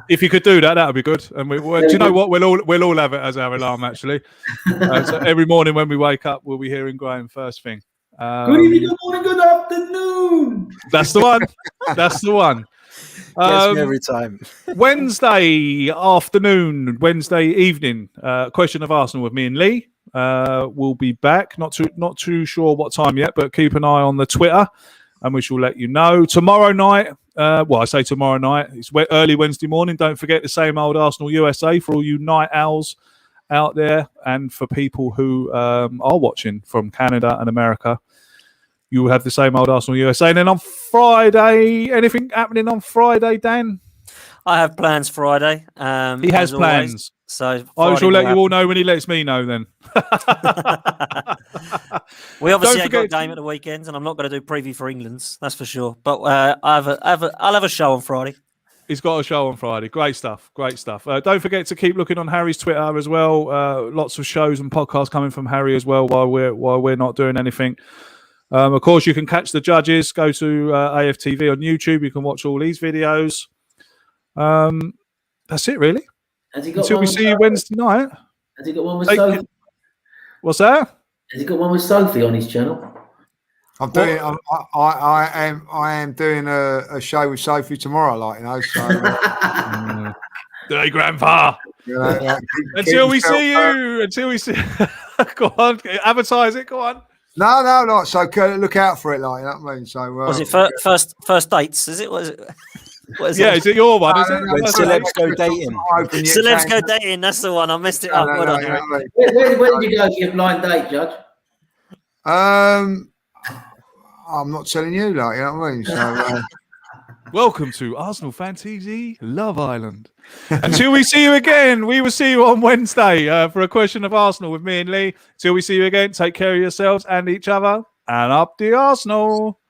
If you could do that, that would be good. And do you know what? We'll all have it as our alarm. Actually, so every morning when we wake up, we'll be hearing Graham first thing. Good evening, good morning, good afternoon. That's the one. That's the one. Every time. Wednesday afternoon, Wednesday evening. Question of Arsenal with me and Lee. We'll be back. Not too sure what time yet, but keep an eye on the Twitter, and we shall let you know. Tomorrow night. I say tomorrow night. It's early Wednesday morning. Don't forget the same old Arsenal USA for all you night owls out there, and for people who are watching from Canada and America. You will have the same old Arsenal USA. And then on Friday, anything happening on Friday, Dan? I have plans Friday. He has plans. Always. So I shall let you all know when he lets me know then. We obviously ain't got a game at the weekends, and I'm not going to do preview for England's, that's for sure. But I'll have a show on Friday. He's got a show on Friday. Great stuff. Great stuff. Don't forget to keep looking on Harry's Twitter as well. Lots of shows and podcasts coming from Harry as well while we're not doing anything. Of course, you can catch the judges. Go to AFTV on YouTube. You can watch all these videos. That's it, really. Until we see you Wednesday night. Has he got one with Sophie? What's that? Has he got one with Sophie on his channel? I'm doing. I am doing a show with Sophie tomorrow. Like, you know. So. Hey, Grandpa. Until we see you. Until we see. Go on, advertise it. Go on. No. So look out for it. Like, you know what I mean. So was it first dates? Is it? Was it? Is it your one? Is it? When celebs go dating. Celebs go dating. That's the one. I messed it up. Where did you go to your blind date, Judge? I'm not telling you, like, you know what I mean. So, welcome to Arsenal Fan TV Love Island. Until we see you again, we will see you on Wednesday for a question of Arsenal with me and Lee. Until we see you again, take care of yourselves and each other, and up the Arsenal.